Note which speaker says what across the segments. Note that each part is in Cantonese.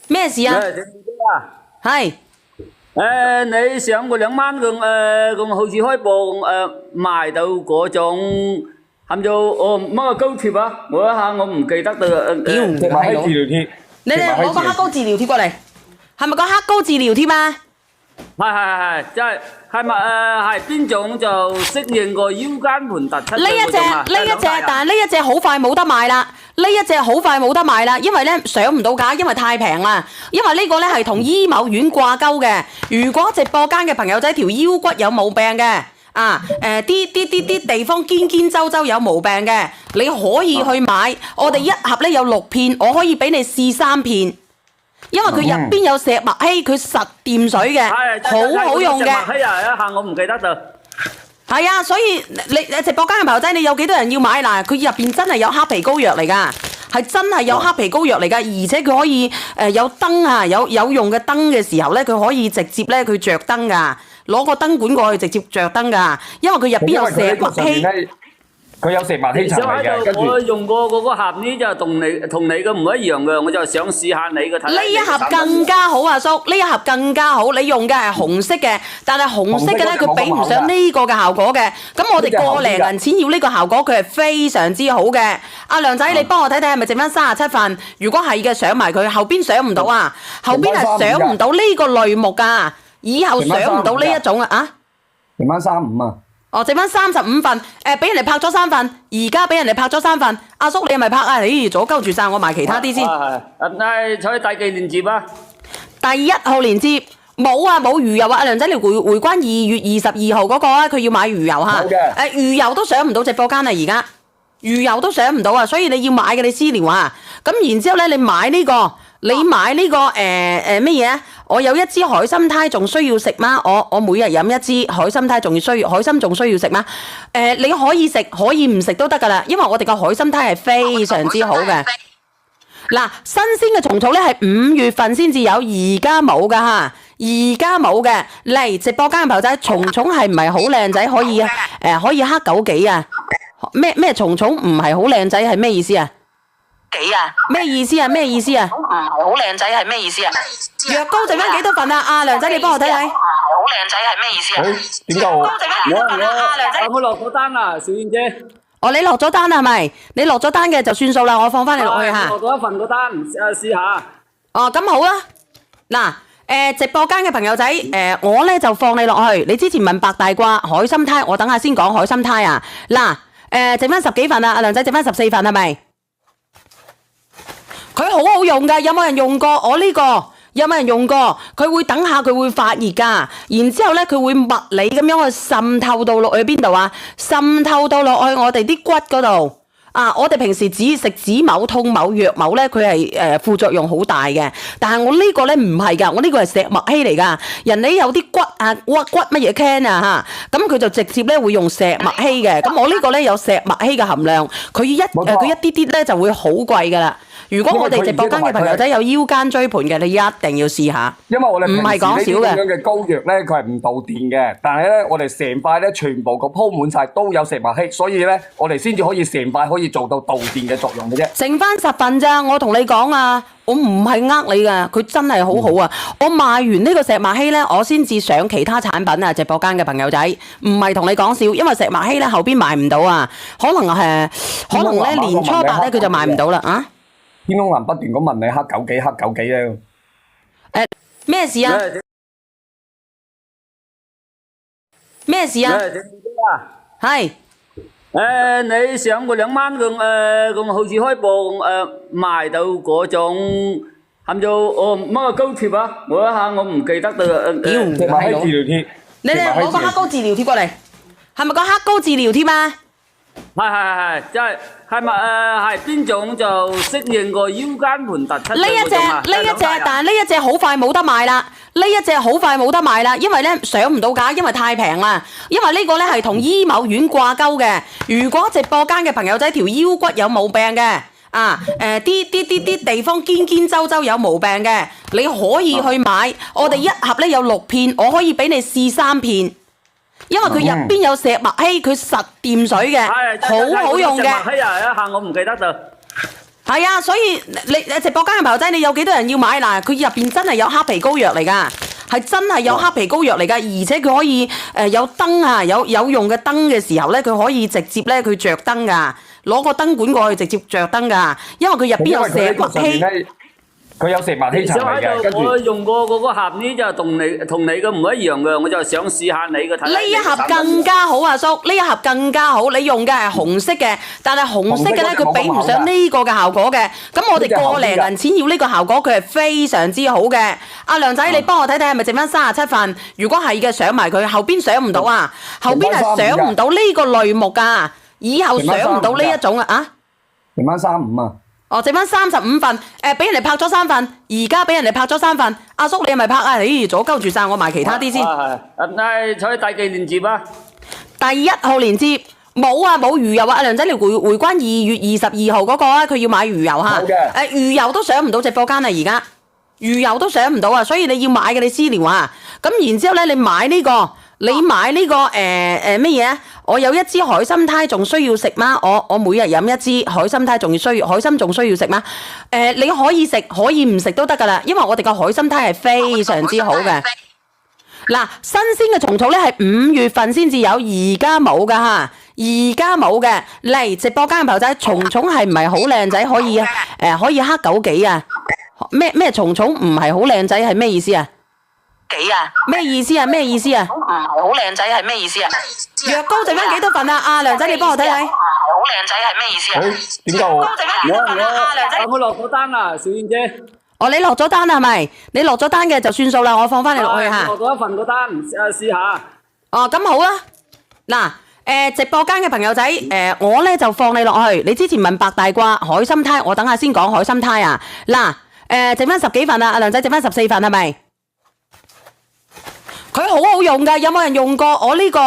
Speaker 1: 咩事啊？係
Speaker 2: 你上個2萬咁好似開播賣到嗰種係咪做乜個高貼啊？我一下我唔記得咗。
Speaker 1: 屌唔
Speaker 3: 係治療貼，
Speaker 1: 你哋攞個黑膏治療貼過嚟，係咪個黑膏治療貼啊？
Speaker 2: 係，即係咪係邊種就適應個腰間盤突出
Speaker 1: 呢一隻，但係呢一隻好快冇得賣啦。呢一隻好快冇得賣啦，因為咧上唔到架，因為太平啦。因為呢個咧係同醫某院掛鈎嘅。如果直播間嘅朋友仔條腰骨有毛病嘅，啲地方堅周周有毛病嘅，你可以去買。我哋一盒咧有6片，我可以俾你試3片。因為佢入邊有石墨烯，佢實掂水嘅，好好用嘅。
Speaker 2: 石墨烯啊，一下我唔記得咗。
Speaker 1: 係啊，所以你直播間嘅朋友仔，你有幾多人要買嗱？佢入邊真係有黑皮膏藥嚟㗎，係真係有黑皮膏藥嚟㗎，而且佢可以有燈啊，有用嘅燈嘅時候咧，佢可以直接咧佢着燈㗎，攞個燈管過去直接着燈㗎，因為佢入邊有石墨烯。
Speaker 3: 佢有石墨烯層嚟嘅，跟住
Speaker 2: 我用過嗰個盒呢就同你嘅唔一樣嘅，我就想試下你嘅睇。
Speaker 1: 呢一盒更加好啊，叔！呢一盒更加好，你用嘅係紅色嘅，但係紅色嘅咧佢比唔上呢個嘅效果嘅。咁我哋個零銀錢要呢個效果，佢係非常之好嘅。阿梁仔，你幫我睇睇係咪剩翻37份？如果係嘅，上埋佢，後邊上唔到啊，後邊係上唔到呢個類目㗎，以後上唔到呢一種啊。
Speaker 3: 剩翻35啊！
Speaker 1: 哦，剩翻35份，俾人哋拍咗3份，而家俾人哋拍咗3份。阿叔你係咪拍啊？咦，阻鳩住晒，我賣其他啲先。
Speaker 2: 採第幾連接啊？
Speaker 1: 第1號連接冇啊，冇魚油啊！阿梁仔，你回關2月22號嗰個啊，佢要買魚油嚇。
Speaker 3: 好嘅。
Speaker 1: 魚油都上唔到直播間啊，而家魚油都上唔到啊，所以你要買嘅你私聊啊。咁然之後咧，你買呢個，乜嘢啊？我有一支海參胎，仲需要食嗎？我每日飲一支海參胎，仲需要海參仲需要食嗎？你可以食，可以唔食都得噶啦，因為我哋個海參胎係非常之好嘅。嗱，新鮮嘅蟲草咧係5月份先至有，而家冇噶嚇，而家冇嘅。嚟直播間嘅朋友仔，蟲蟲係唔係好靚仔？可以可以黑枸杞啊？咩蟲蟲唔係好靚仔係咩意思啊？咩意思啊？咩意思啊？
Speaker 4: 唔係好靚仔係咩意思啊？
Speaker 1: 藥膏剩翻幾多份啊？阿梁仔，你幫我睇睇。
Speaker 4: 好靚仔係咩意思啊？
Speaker 3: 點解我？
Speaker 1: 藥膏剩翻幾多份啊？阿梁仔。
Speaker 2: 我落咗單啦，小燕姐。
Speaker 1: 哦，你落咗單係咪？你落咗單嘅就算數啦，我放翻你落去嚇。
Speaker 2: 落咗一份個單，試下。
Speaker 1: 哦，咁好啦。嗱，直播間嘅朋友仔，我咧就放你落去。你之前問白大褂、海參胎，我等下先講海參胎啊。嗱，剩翻10幾份啦，阿梁仔剩翻14份係咪？佢好好用㗎，有冇人用過？我呢個有冇人用過？佢會等下佢會發熱㗎，然之後咧佢會物理咁樣去滲透到落去邊度啊？滲透到落去我哋啲骨嗰度啊！我哋平時只食止某痛某藥某咧，佢係副作用好大嘅。但係我呢個咧唔係㗎，我呢個係石墨烯嚟㗎。人哋有啲骨啊骨乜嘢 can 啊嚇，咁佢就直接咧會用石墨烯嘅。咁我呢個咧有石墨烯嘅含量，佢一啲啲咧就會好貴㗎啦。如果我哋直播間嘅朋友仔有腰間椎盤嘅，你一定要試下。
Speaker 3: 因為我哋
Speaker 1: 唔係講少嘅。
Speaker 3: 咁樣嘅膏藥咧，佢係唔導電嘅，但係咧我哋成塊咧全部個鋪滿晒都有石墨烯，所以咧我哋先至可以成塊可以做到導電嘅作用嘅啫。
Speaker 1: 剩翻10份咋，我同你講啊，我唔係呃你㗎，佢真係好好啊！我賣完呢個石墨烯咧，我先至上其他產品啊！直播間嘅朋友仔，唔係同你講笑，因為石墨烯咧後邊賣唔到啊，可能咧年初8咧佢就賣唔到啦啊！
Speaker 3: 天空藍不斷咁問你黑枸杞咧，
Speaker 1: 咩事啊？咩事啊？係。
Speaker 2: 你上個2萬咁好似開播賣到嗰種係咪做乜個高貼啊？我一下我唔記得咗。
Speaker 1: 屌唔
Speaker 3: 石墨烯治療貼。
Speaker 1: 你哋攞個黑膏治療貼過嚟，係咪個黑膏治療貼啊？
Speaker 2: 係，即係咪係邊種就適應個腰間盤突出？
Speaker 1: 呢一隻，但係呢一隻好快冇得賣啦。呢一隻好快冇得賣啦，因為咧上唔到架，因為太平啦。因為呢個咧係同醫某院掛鈎嘅。如果直播間嘅朋友仔條腰骨有毛病嘅，啲地方堅周周有毛病嘅，你可以去買。我哋一盒咧有6片，我可以俾你試3片。因為佢入邊有石墨烯，佢實掂水嘅，好好用嘅。
Speaker 2: 石墨烯啊，一下我唔記得咗。
Speaker 1: 係啊，所以你直播間嘅朋友仔，你有幾多人要買嗱？佢入邊真係有黑皮膏藥嚟㗎，係真係有黑皮膏藥嚟㗎，而且佢可以有燈啊，有用嘅燈嘅時候咧，佢可以直接咧佢着燈㗎，攞個燈管過去直接着燈㗎，因為佢入邊有石墨烯。
Speaker 3: 佢有石墨烯層嚟嘅，跟住
Speaker 2: 我用過嗰個盒呢，就同你嘅唔一樣嘅，我就想試下你嘅睇。
Speaker 1: 呢一盒更加好啊，叔！呢一盒更加好，你用嘅係紅色嘅，但係紅色嘅咧，佢比唔上呢個嘅效果嘅。咁我哋個零銀錢要呢個效果，佢係非常之好嘅。阿梁仔，你幫我睇睇係咪剩翻37份？如果係嘅，上埋佢，後邊上唔到啊，後邊係上唔到呢個類目㗎，以後上唔到呢一種啊。
Speaker 3: 剩翻35啊！
Speaker 1: 哦，剩翻35份，俾人哋拍咗3份，而家俾人哋拍咗3份。阿叔你係咪拍啊？咦，阻鳩住晒，我埋其他啲先。
Speaker 2: 睇第幾連接啊？
Speaker 1: 第1號連接冇啊，冇魚油啊！阿梁仔，你回關2月22號嗰個啊，佢要買魚油嚇。
Speaker 3: 冇嘅。
Speaker 1: 魚油都上唔到直播間啊，而家魚油都上唔到啊，所以你要買嘅你私聊啊。咁然之後咧，你買呢個。你買呢個乜嘢？我有一支海參胎，仲需要食嗎？我每日飲一支海參胎，仲需要海參仲需要食嗎？你可以食，可以唔食都得噶啦，因為我哋個海參胎係非常之好嘅。嗱，新鮮嘅蟲草咧係5月份先至有，而家冇噶嚇，而家冇嘅。嚟直播間嘅朋友仔，蟲蟲係唔係好靚仔？可以可以黑枸杞啊？咩蟲蟲唔係好靚仔係咩意思啊？
Speaker 4: 幾啊？
Speaker 1: 咩意思啊？咩意思啊？
Speaker 4: 唔係好靚仔係咩意思啊？
Speaker 1: 藥膏剩翻幾多份啊？阿梁仔，你幫我睇睇。
Speaker 4: 唔係好靚仔係咩意思啊？
Speaker 3: 點解我？
Speaker 1: 藥膏剩翻幾多份啊？阿梁仔。
Speaker 2: 我落咗單啦，小燕姐。
Speaker 1: 哦，你落咗單啦係咪？你落咗單嘅就算數啦，我放翻你落去嚇。
Speaker 2: 落咗一份個單，試下。
Speaker 1: 哦，咁好啦。嗱，直播間嘅朋友仔，我咧就放你落去。你之前問白大褂、海參胎，我等下先講海參胎啊。嗱，剩翻10幾份啦，阿梁仔剩翻14份係咪？佢好好用㗎，有冇人用過？我呢個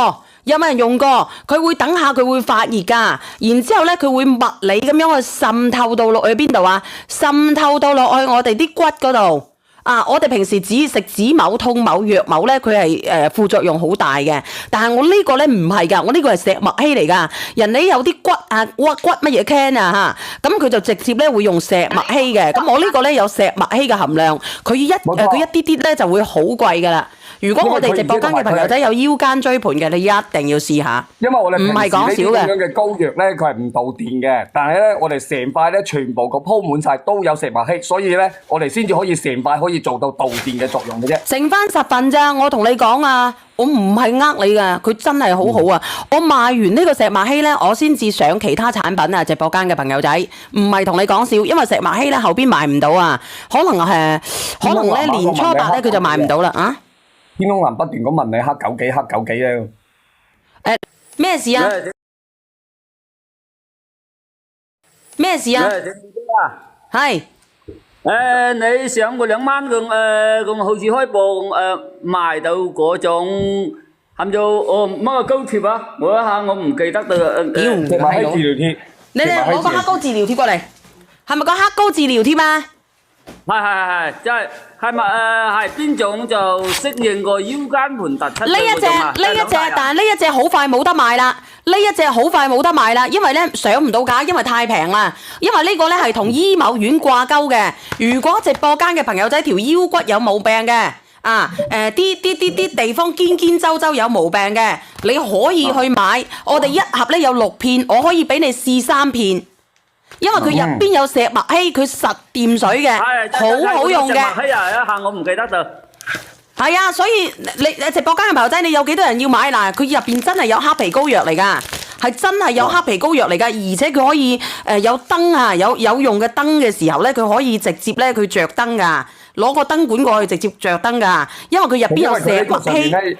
Speaker 1: 有冇人用過？佢會等下佢會發熱㗎，然之後咧佢會物理咁樣去滲透到落去邊度啊？滲透到落去我哋啲骨嗰度啊！我哋平時只食止某痛某藥某咧，佢係副作用好大嘅。但係我呢個咧唔係㗎，我呢個係石墨烯嚟㗎。人哋有啲骨啊骨乜嘢 can 啊嚇，咁佢就直接咧會用石墨烯嘅。咁我呢個咧有石墨烯嘅含量，佢一啲啲咧就會好貴㗎啦。如果我哋直播間嘅朋友仔有腰間椎盤嘅，你一定要試下。
Speaker 3: 因為我哋
Speaker 1: 唔係講少
Speaker 3: 呢啲
Speaker 1: 嘅
Speaker 3: 咁樣嘅膏藥咧，佢係唔導電嘅，但係咧我哋成塊咧全部個鋪滿晒都有石墨烯，所以咧我哋先至可以成塊可以做到導電嘅作用嘅啫。
Speaker 1: 剩翻10份咋，我同你講啊，我唔係呃你㗎，佢真係好好啊！我賣完呢個石墨烯咧，我先至上其他產品啊！直播間嘅朋友仔，唔係同你講笑，因為石墨烯咧後邊賣唔到啊，可能咧年初8咧佢就賣唔到啦啊！
Speaker 3: 天空藍不斷咁問你黑枸杞咧，
Speaker 1: 咩事啊？咩事啊？係
Speaker 2: 你上過2萬咁好似開播賣到嗰種含咗乜個膏貼啊？我一下我唔記得咗。
Speaker 3: 石墨烯治療貼。
Speaker 1: 你攞個黑膏治療貼過嚟，係咪個黑膏治療貼啊？
Speaker 2: 係，即係咪係邊種就適應個腰間盤突出
Speaker 1: 呢一隻，但係呢一隻好快冇得賣啦。呢一隻好快冇得賣啦，因為咧上唔到架，因為太平啦。因為呢個咧係同醫某院掛鈎嘅。如果直播間嘅朋友仔條腰骨有毛病嘅，啲地方堅周有毛病嘅，你可以去買。我哋一盒咧有6片，我可以俾你試3片。因為佢入邊有石墨烯，佢實掂水嘅，好好用嘅。
Speaker 2: 係啊，一下我唔記得咗。
Speaker 1: 係啊，所以你直播間嘅朋友仔，你有幾多人要買嗱？佢入邊真係有黑皮膏藥嚟㗎，係真係有黑皮膏藥嚟㗎，而且佢可以有燈啊，有用嘅燈嘅時候咧，佢可以直接咧佢着燈㗎，攞個燈管過去直接着燈㗎，因為佢入邊有石墨烯。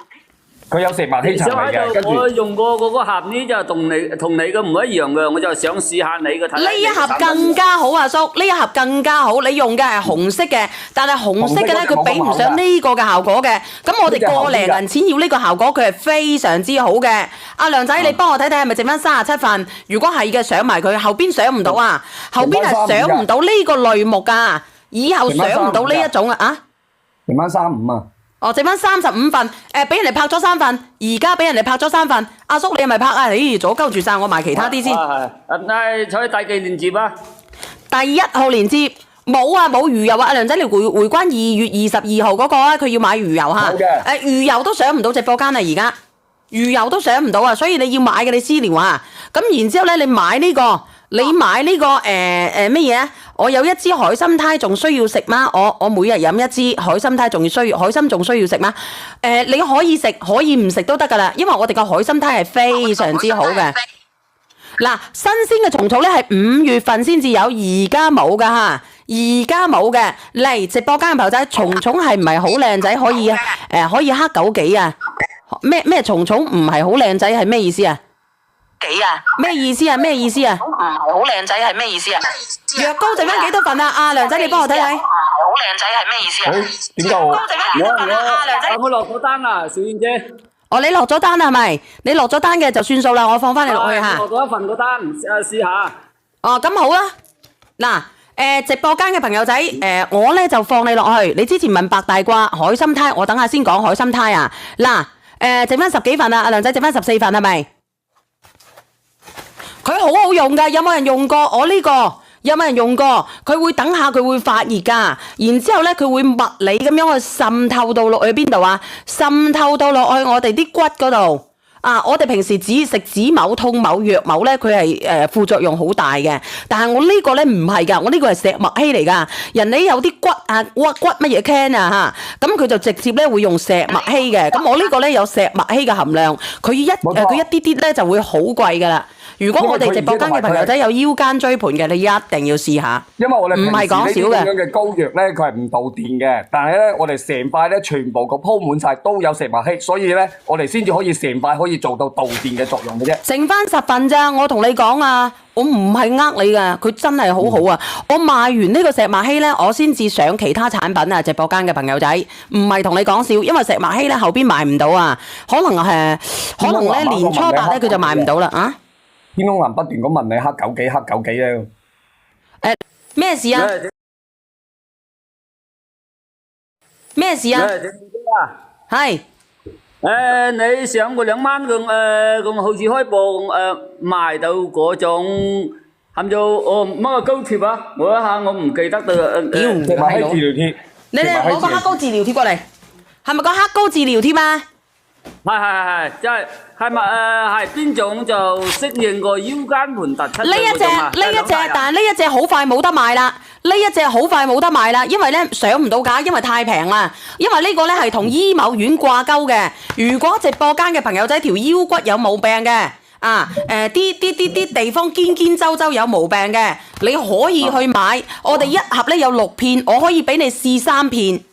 Speaker 3: 佢有石墨烯層嚟嘅，跟住
Speaker 2: 我用過嗰個盒呢，就同你嘅唔一樣嘅，我就想試下你嘅睇。
Speaker 1: 呢一盒更加好啊，叔！呢一盒更加好，你用嘅係紅色嘅，但係紅色嘅咧，佢比唔上呢個嘅效果嘅。咁我哋個零銀錢要呢個效果，佢係非常之好嘅。阿梁仔，你幫我睇睇係咪剩翻37份？如果係嘅，上埋佢，後邊上唔到啊，後邊係上唔到呢個類目㗎，以後上唔到呢一種啊。
Speaker 3: 剩翻35啊！
Speaker 1: 哦，剩翻35份，俾人哋拍咗3份，而家俾人哋拍咗3份。阿叔你係咪拍啊？咦，阻鳩住晒，我埋其他啲先。
Speaker 2: 睇第幾連接啊？
Speaker 1: 第第一號鏈接冇啊，冇魚油啊！阿梁仔，你回關2月22號嗰個啊，佢要買魚油嚇。
Speaker 3: 冇嘅
Speaker 1: 魚油都上唔到直播間啊，而家魚油都上唔到啊，所以你要買嘅你私聊啊。咁然之後咧，你買呢個乜嘢？我有一支海參胎，仲需要食嗎？我每日飲一支海參胎，海參仲需要食嗎？你可以食，可以唔食都得噶啦，因為我哋個海參胎係非常之好嘅。嗱，新鮮嘅蟲草咧係5月份先至有，而家冇噶嚇，而家冇嘅。嚟直播間嘅朋友仔，蟲係唔係好靚仔？可以可以黑九幾啊？咩蟲唔係好靚仔係咩意思啊？
Speaker 4: 幾啊？
Speaker 1: 咩意思啊？咩意思啊？
Speaker 4: 唔係好靚仔係咩意思啊？
Speaker 1: 藥膏剩翻幾多份啊？阿梁仔，你幫我睇睇。
Speaker 4: 唔係好靚仔係咩意思啊？
Speaker 3: 點解我？
Speaker 1: 剩翻幾多份啊？阿梁仔。
Speaker 2: 我落咗單啦，小燕姐。
Speaker 1: 哦，你落咗單啦係咪？你落咗單嘅就算數啦，我放翻你落去嚇。
Speaker 2: 落咗一份個單，試下。
Speaker 1: 哦，咁好啦。嗱，直播間嘅朋友仔，我咧就放你落去。你之前問白大褂、海參胎，我等下先講海參胎啊。嗱，剩翻10幾份啊，阿梁仔剩翻14份係咪？佢好好用㗎，有冇人用過？我呢個有冇人用過？佢會等下佢會發熱㗎，然之後咧佢會物理咁樣去滲透到落去邊度啊？滲透到落去我哋啲骨嗰度。啊！我哋平時只食止某痛某藥某咧，佢係副作用好大嘅。但係我呢個咧唔係㗎，我呢個係石墨烯嚟㗎。人哋有啲骨啊骨乜嘢 can 啊嚇，咁佢就直接咧會用石墨烯嘅。咁我呢個咧有石墨烯嘅含量，佢一啲啲咧就會好貴㗎啦。如果我哋直播間嘅朋友仔有腰間椎盤嘅，你一定要試下。
Speaker 3: 因為我哋
Speaker 1: 唔係講少嘅
Speaker 3: 咁樣嘅膏藥咧，佢係唔導電嘅，但係咧我哋成塊咧全部個鋪滿晒都有石墨烯，所以咧我哋先至可以成塊可以做到導電嘅作用嘅啫。
Speaker 1: 剩翻10份咋，我同你講啊，我唔係呃你㗎，佢真係好好啊！我賣完呢個石墨烯咧，我先至上其他產品啊！直播間嘅朋友仔，唔係同你講笑，因為石墨烯咧後邊賣唔到啊，可能咧年初8咧佢就賣唔到啦啊！
Speaker 3: 天空藍不斷咁問你黑九幾咧？
Speaker 1: 咩事啊？咩事啊？係
Speaker 2: 你上個2萬咁好似開播賣到嗰種含咗乜個膏貼啊？我一下我唔記得咗。
Speaker 1: 屌
Speaker 3: 石墨烯治療貼。
Speaker 1: 你攞個黑膏治療貼過嚟，係咪個黑膏治療貼啊？
Speaker 2: 係，即係咪係邊種就適應個腰間盤突出？
Speaker 1: 呢一隻，但係呢一隻好快冇得賣啦。因為咧上唔到架，因為太平啦。因為呢個咧係同醫某院掛鈎嘅。如果直播間嘅朋友仔條腰骨有毛病嘅，啲地方堅周有毛病嘅，你可以去買。我哋一盒咧有6片，我可以俾你試3片。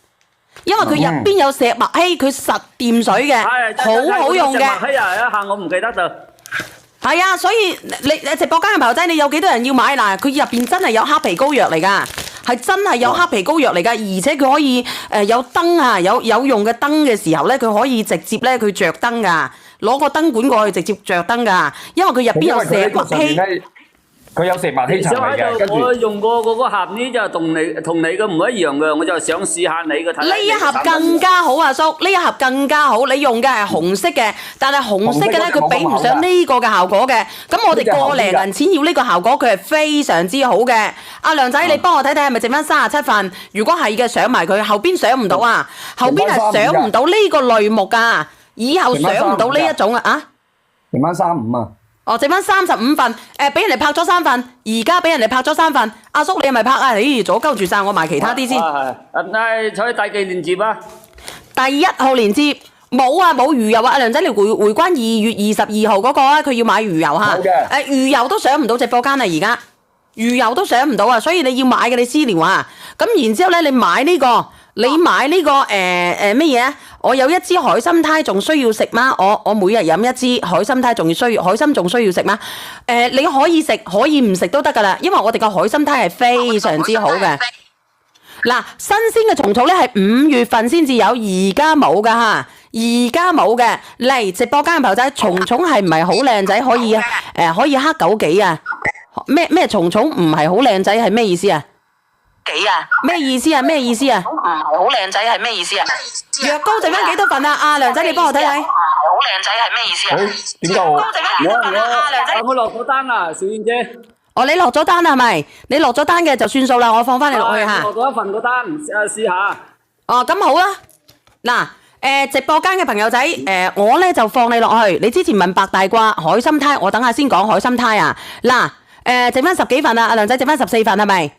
Speaker 1: 因為佢入邊有石墨烯，佢實掂水嘅，好好用嘅。
Speaker 2: 石墨烯啊，一下我唔記得咗。
Speaker 1: 係啊，所以你直播間嘅朋友仔，你有幾多人要買嗱？佢入邊真係有黑皮膏藥嚟㗎，係真係有黑皮膏藥嚟㗎，而且佢可以有燈啊，有用嘅燈嘅時候咧，佢可以直接咧佢着燈㗎，攞個燈管過去直接着燈㗎，因為佢入邊有石墨烯。
Speaker 3: 佢有石墨烯層嚟嘅，跟住
Speaker 2: 我用過嗰個盒呢就同你嘅唔一樣嘅，我就想試下你嘅睇。
Speaker 1: 呢一盒更加好啊，叔！呢一盒更加好，你用嘅係紅色嘅，但係紅色嘅咧佢比唔上呢個嘅效果嘅。咁我哋個零銀錢要呢個效果，佢係非常之好嘅。阿梁仔，你幫我睇睇係咪剩翻37份？如果係嘅，上埋佢，後邊上唔到啊，後邊係上唔到呢個類目㗎，以後上唔到呢一種啊。
Speaker 3: 剩翻35啊！
Speaker 1: 哦，剩翻35份，俾人哋拍咗3份，而家俾人哋拍咗3份。阿叔你係咪拍啊？咦，左鳩住晒，我埋其他啲先。
Speaker 2: 係，採第幾鏈接啊？
Speaker 1: 第1號鏈接冇啊，冇魚油啊！阿梁仔，你回關2月22號嗰個啊，佢要買魚油嚇。魚油都上唔到直播間啊，而家魚油都上唔到啊，所以你要買嘅你私聊啊。咁然之後咧，你買呢個乜嘢？我有一支海參胎，仲需要食嗎？我每日飲一支海參胎，海參仲需要食嗎？你可以食，可以唔食都得㗎啦，因為我哋個海參胎係非常之好嘅。嗱，新鮮嘅蟲草咧係5月份先至有，而家冇㗎嚇，而家冇嘅。嚟直播間嘅朋友仔，蟲係唔係好靚仔？可以黑九幾啊？咩蟲唔係好靚仔係咩意思啊？
Speaker 4: 幾啊？
Speaker 1: 咩意思啊？咩意思啊？
Speaker 4: 唔係好靚仔係咩意思啊？
Speaker 1: 藥膏剩翻幾多份啊？阿梁仔，你幫我睇睇。
Speaker 4: 唔係好靚仔係咩意思啊？
Speaker 3: 點解我？
Speaker 1: 藥膏剩翻幾多份啊？阿梁仔。
Speaker 2: 我落咗單啦，小燕姐。
Speaker 1: 哦，你落咗單啦係咪？你落咗單嘅就算數啦，我放翻你落去嚇。
Speaker 2: 落咗一份個單，試下。
Speaker 1: 哦，咁好啦。嗱，直播間嘅朋友仔，我咧就放你落去。你之前問白大褂、海參胎，我等下先講海參胎啊。嗱，剩翻10幾份啦，阿梁仔剩翻14份係咪？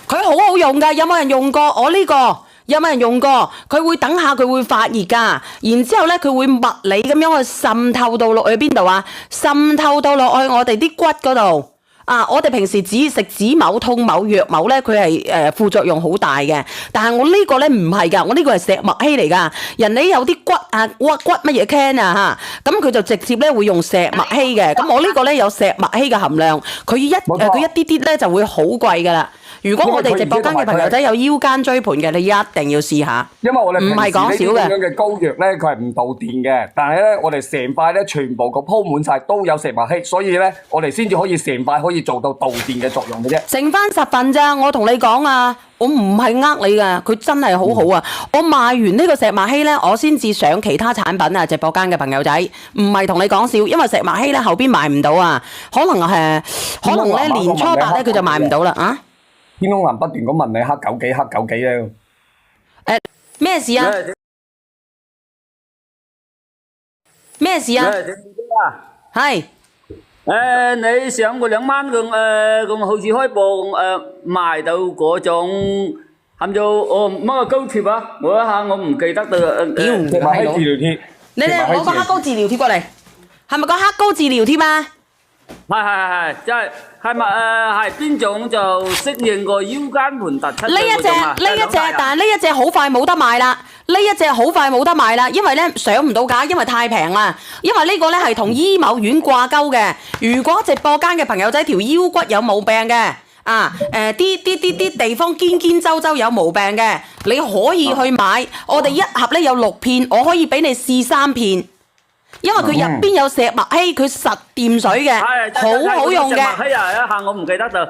Speaker 1: 佢好好用㗎，有冇人用過？我呢個有冇人用過？佢會等下佢會發熱㗎，然之後咧佢會物理咁樣去滲透到落去邊度啊？滲透到落去我哋啲骨嗰度。啊！我哋平時只食止某痛某藥某咧，佢係副作用好大嘅。但係我呢個咧唔係㗎，我呢個係石墨烯嚟㗎。人哋有啲骨啊骨乜嘢 can 啊嚇，咁佢就直接咧會用石墨烯嘅。咁我呢個咧有石墨烯嘅含量，佢一啲啲咧就會好貴㗎啦。如果我哋直播間嘅朋友仔有腰間椎盤嘅，你一定要試下。
Speaker 3: 因為我哋
Speaker 1: 唔係講少嘅。
Speaker 3: 咁樣嘅膏藥咧，佢係唔導電嘅，但係咧我哋成塊咧全部個鋪滿晒都有石墨烯，所以咧我哋先至可以成塊可以做到導電嘅作用嘅啫。
Speaker 1: 剩翻10份咋，我同你講啊，我唔係呃你㗎，佢真係好好啊！我賣完呢個石墨烯咧，我先至上其他產品啊！直播間嘅朋友仔，唔係同你講笑，因為石墨烯咧後邊賣唔到啊，可能咧年初8咧佢就賣唔到啦啊！
Speaker 3: 天空藍不斷咁問你黑九幾黑九幾咧？
Speaker 1: 咩事啊？咩事啊？係。
Speaker 2: 你上個2萬咁好似開播賣到嗰種含咗乜個膏貼啊？我一下我唔記得到。
Speaker 3: 石墨烯治療貼。
Speaker 1: 你攞個黑膏治療貼過嚟，係咪個黑膏治療貼啊？
Speaker 2: 係，即係咪係邊種就適應個腰間盤突出？
Speaker 1: 呢一隻，但係呢一隻好快冇得賣啦。呢一隻好快冇得賣啦，因為咧上唔到架，因為太平啦。因為呢個咧係同醫某院掛鈎嘅。如果直播間嘅朋友仔條腰骨有毛病嘅，啲地方堅周有毛病嘅，你可以去買。我哋一盒咧有6片，我可以俾你試3片。因為佢入邊有石墨烯，佢實掂水嘅，好好用嘅。
Speaker 2: 石墨烯啊，一下我唔記得咗。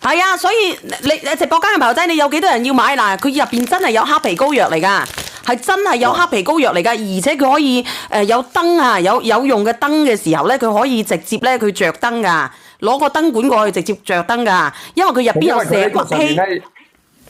Speaker 1: 係啊，所以你直播間嘅朋友仔，你有幾多人要買嗱？佢入邊真係有黑皮膏藥嚟㗎，係真係有黑皮膏藥嚟㗎，而且佢可以有燈啊，有用嘅燈嘅時候咧，佢可以直接咧佢着燈㗎，攞個燈管過去直接着燈㗎，因為佢入邊有石墨烯。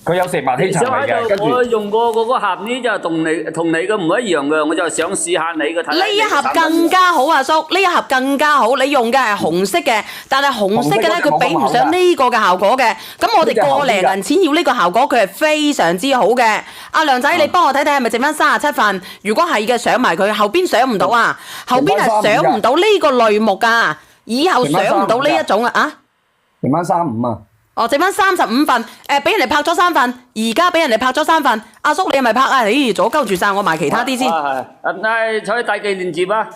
Speaker 3: 佢有石墨烯層嚟嘅，跟住
Speaker 2: 我用過嗰個盒呢就同你嘅唔一樣嘅，我就想試下你嘅睇。
Speaker 1: 呢一盒更加好啊，叔！呢一盒更加好，你用嘅係紅色嘅，但係紅色嘅咧佢比唔上呢個嘅效果嘅。咁我哋個零銀錢要呢個效果，佢係非常之好嘅。阿梁仔，你幫我睇睇係咪剩翻37份？如果係嘅，上埋佢，後邊上唔到啊，後邊係上唔到呢個類目㗎，以後上唔到呢一種啊。
Speaker 3: 剩翻35啊！
Speaker 1: 哦，剩翻35份，俾人哋拍咗3份，而家俾人哋拍咗3份。阿叔你係咪拍啊？咦，阻鳩住晒，我賣其他啲先。
Speaker 2: 係，採第幾連接啊？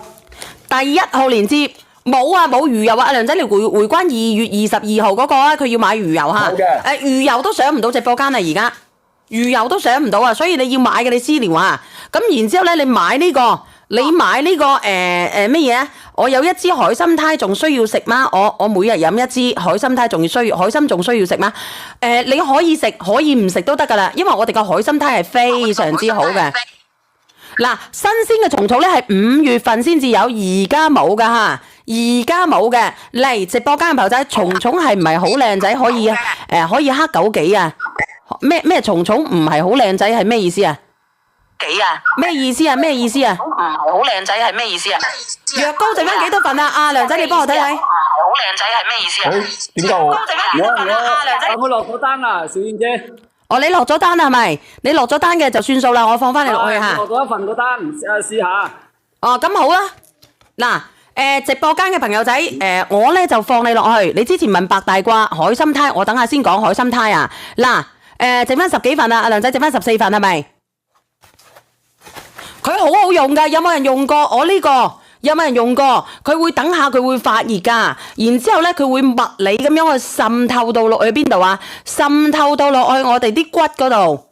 Speaker 1: 第1號連接冇啊，冇魚油啊！阿梁仔，你回關2月22號嗰個啊，佢要買魚油嚇。
Speaker 3: 好嘅。
Speaker 1: 魚油都上唔到直播間啊，而家魚油都上唔到啊，所以你要買嘅你私聊啊。咁然之後咧，你買呢個乜嘢啊？我有一支海參胎，仲需要食嗎？我每日飲一支海參胎，海參仲需要食嗎？你可以食，可以唔食都得㗎啦，因為我哋個海參胎係非常之好嘅。嗱，新鮮嘅蟲草咧係5月份先至有，而家冇㗎嚇，而家冇嘅。嚟直播間嘅朋友仔，蟲蟲係唔係好靚仔？可以黑九幾啊？咩蟲蟲唔係好靚仔係咩意思啊？
Speaker 4: 幾啊？
Speaker 1: 咩意思啊？咩意思啊？
Speaker 4: 唔係好靚仔係咩意思啊？
Speaker 1: 藥膏剩翻幾多份啊？阿梁仔，你幫我睇睇。
Speaker 4: 唔係好靚仔係咩意思啊？
Speaker 3: 點解
Speaker 4: 藥膏剩翻幾多份啊？阿梁仔。
Speaker 2: 有冇落咗單啊，小燕姐？
Speaker 1: 哦，你落咗單係咪？你落咗單嘅就算數啦，我放翻你落去嚇。
Speaker 2: 落咗一份個單，試下。
Speaker 1: 哦，咁好啦。嗱，直播間嘅朋友仔，我咧就放你落去。你之前問白大褂、海參胎，我等下先講海參胎啊。嗱，剩翻10幾份啦，阿梁仔剩翻14份係咪？佢好好用㗎，有冇人用過？我呢個有冇人用過？佢會等下佢會發熱㗎，然之後咧佢會物理咁樣去滲透到落去邊度啊？滲透到落去我哋啲骨嗰度。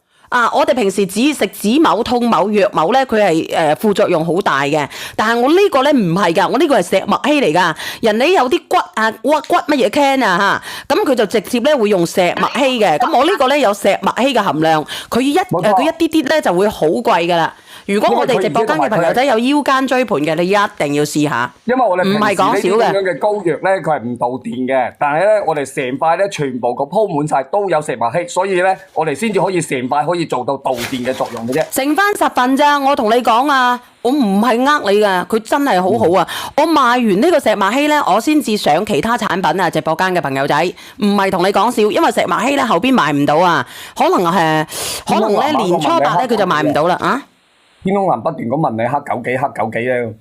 Speaker 1: 我哋平時只食止某痛某藥某咧，佢係副作用好大嘅。但係我呢個咧唔係㗎，我呢個係石墨烯嚟㗎。人哋有啲骨乜嘢 can 啊嚇，咁佢就直接咧會用石墨烯嘅。咁我呢個咧有石墨烯嘅含量，佢一啲啲咧就會好貴㗎啦。如果我哋直播間嘅朋友仔有腰間椎盤嘅，你一定要試下。
Speaker 3: 因為我哋
Speaker 1: 唔係講笑嘅
Speaker 3: 平時呢啲咁樣嘅膏藥咧，佢係唔導電嘅，但係咧我哋成塊咧全部個鋪滿晒都有石墨烯，所以咧我哋先至可以成塊可以做到導電嘅作用嘅啫。
Speaker 1: 剩翻10份咋，我同你講啊，我唔係呃你噶，佢真係好好啊！我賣完呢個石墨烯咧，我先至上其他產品啊！直播間嘅朋友仔，唔係同你講笑，因為石墨烯咧後邊賣唔到啊，可能咧年初8咧佢就賣唔到啦啊！
Speaker 3: 天空藍不斷咁問你黑九幾黑九幾咧？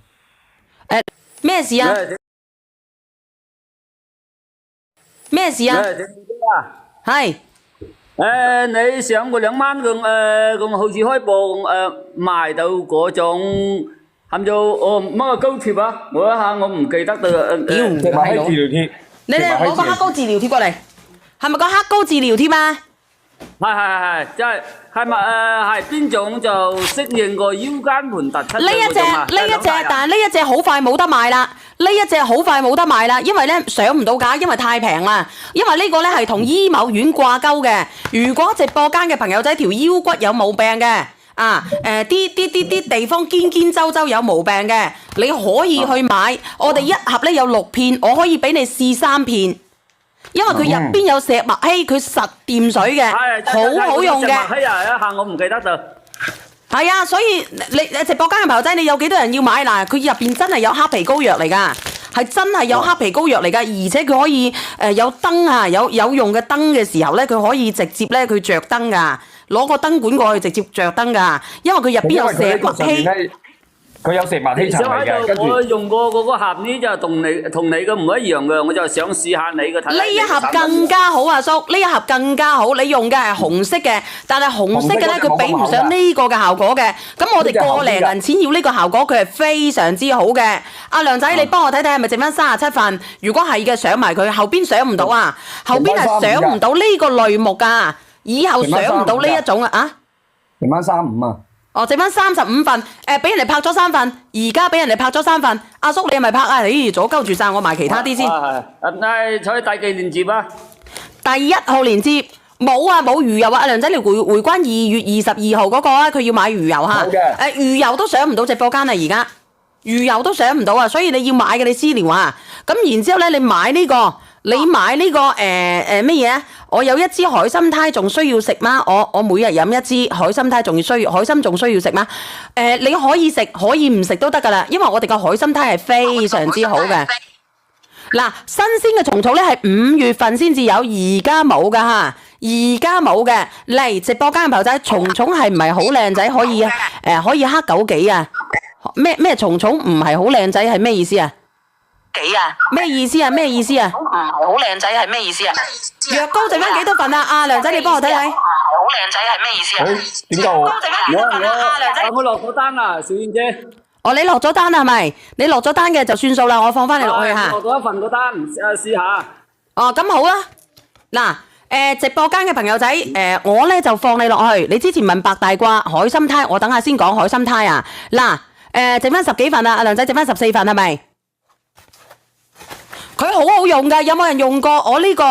Speaker 1: 咩事啊？咩事啊？係。
Speaker 2: 你上個2萬咁好似開播賣到嗰種含咗乜膏貼啊？我一下我唔記得到。
Speaker 3: 石墨烯治療貼。
Speaker 1: 你哋攞個黑膏治療貼過嚟，係咪個黑膏治療貼啊？
Speaker 2: 係，即係咪係邊種就適應個腰間盤突出
Speaker 1: 呢一隻，但係呢一隻好快冇得賣啦。因為咧上唔到架，因為太平啦。因為呢個咧係同醫某院掛鈎嘅。如果直播間嘅朋友仔條腰骨有毛病嘅，啲地方堅周有毛病嘅，你可以去買。我哋一盒咧有6片，我可以俾你試3片。因為佢入邊有石墨烯，佢實掂水嘅，好好用嘅。
Speaker 2: 係啊，一下我唔記得咗。
Speaker 1: 係啊，所以你直播間嘅朋友仔，你有幾多人要買嗱？佢入邊真係有黑皮膏藥嚟㗎，係真係有黑皮膏藥嚟㗎，而且佢可以有燈啊，有用嘅燈嘅時候咧，佢可以直接咧佢着燈㗎，攞個燈管過去直接着燈㗎，因為佢入邊有石墨烯。
Speaker 3: 佢有石墨烯層嚟嘅，跟住
Speaker 2: 我用過嗰個盒呢就同你嘅唔一樣嘅，我就想試下你嘅睇。
Speaker 1: 呢一盒更加好啊，叔！呢一盒更加好，你用嘅係紅色嘅，但係紅色嘅咧佢比唔上呢個嘅效果嘅。咁我哋個零銀錢要呢個效果，佢係非常之好嘅。阿梁仔，你幫我睇睇係咪剩翻37份？如果係嘅，上埋佢，後邊上唔到啊，後邊係上唔到呢個類目㗎，以後上唔到呢一種啊。
Speaker 3: 剩翻35啊！
Speaker 1: 剩翻35份，俾人哋拍咗3份，而家俾人哋拍咗3份。阿叔你係咪拍啊？咦，阻鳩住晒，我賣其他啲先。
Speaker 2: 採第幾連接啊？
Speaker 1: 第1號連接冇啊，冇魚油啊！阿梁仔，你回關2月22號嗰個啊，佢要買魚油嚇。魚油都上唔到直播間啊，而家魚油都上唔到啊，所以你要買嘅你私聊啊。咁然之後咧，你買呢個乜嘢啊？我有1支海參胎，仲需要食嗎？我每日飲1支海參胎，海參仲需要食嗎？你可以食，可以唔食都得噶啦，因為我哋個海參胎係非常之好嘅。嗱，新鮮嘅蟲草咧係5月份先至有，而家冇噶嚇，而家冇嘅。嚟直播間嘅朋友仔，蟲係唔係好靚仔？可以可以黑九幾啊？咩蟲唔係好靚仔係咩意思啊？
Speaker 4: 幾啊？
Speaker 1: 咩意思啊？咩意思啊？
Speaker 4: 唔係好靚仔係咩意思啊？
Speaker 1: 藥膏剩翻幾多份啊？阿梁仔，你幫我睇睇。
Speaker 4: 唔係好靚仔係咩意思啊？
Speaker 3: 點解我？
Speaker 1: 藥膏剩翻幾多份啊？阿梁仔。
Speaker 2: 我落咗單啦，小燕姐。
Speaker 1: 你落咗單係咪？你落咗單嘅就算數啦，我放翻你落去嚇。
Speaker 2: 落咗1份個單，試下。
Speaker 1: 咁好啦。嗱，直播間嘅朋友仔，我咧就放你落去。你之前問白大褂、海參胎，我等下先講海參胎啊。嗱，剩翻10幾份啦，阿梁仔剩翻14份係咪？佢好好用㗎，有冇人用過？我呢個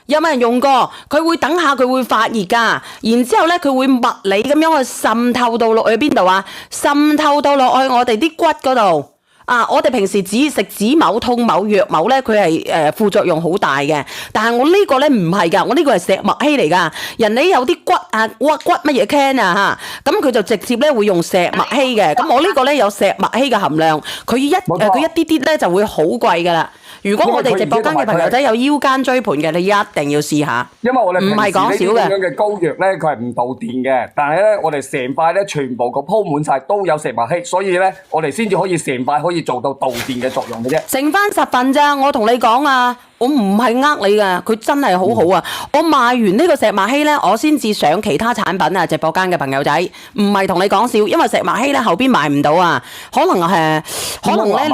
Speaker 1: 有冇人用過？佢會等下佢會發熱㗎，然之後咧佢會物理咁樣去滲透到落去邊度啊？滲透到落去我哋啲骨嗰度啊！我哋平時只食止某痛某藥某咧，佢係副作用好大嘅。但係我呢個咧唔係㗎，我呢個係石墨烯嚟㗎。人哋有啲骨啊骨乜嘢 can 啊嚇，咁佢就直接咧會用石墨烯嘅。咁我呢個咧有石墨烯嘅含量，佢一啲啲咧就會好貴㗎啦。如果我哋直播間嘅朋友仔有腰間椎盤嘅，你一定要試下。
Speaker 3: 因為我哋
Speaker 1: 唔係講笑嘅。
Speaker 3: 呢啲咁樣嘅膏藥咧，佢係唔導電嘅，但係咧我哋成塊咧全部個鋪滿晒都有石墨烯，所以咧我哋先至可以成塊可以做到導電嘅作用嘅啫。
Speaker 1: 剩翻10份咋，我同你講啊，我唔係呃你㗎，佢真係好好啊！我賣完呢個石墨烯咧，我先至上其他產品啊！直播間嘅朋友仔，唔係同你講笑，因為石墨烯咧後邊賣唔到啊，可能咧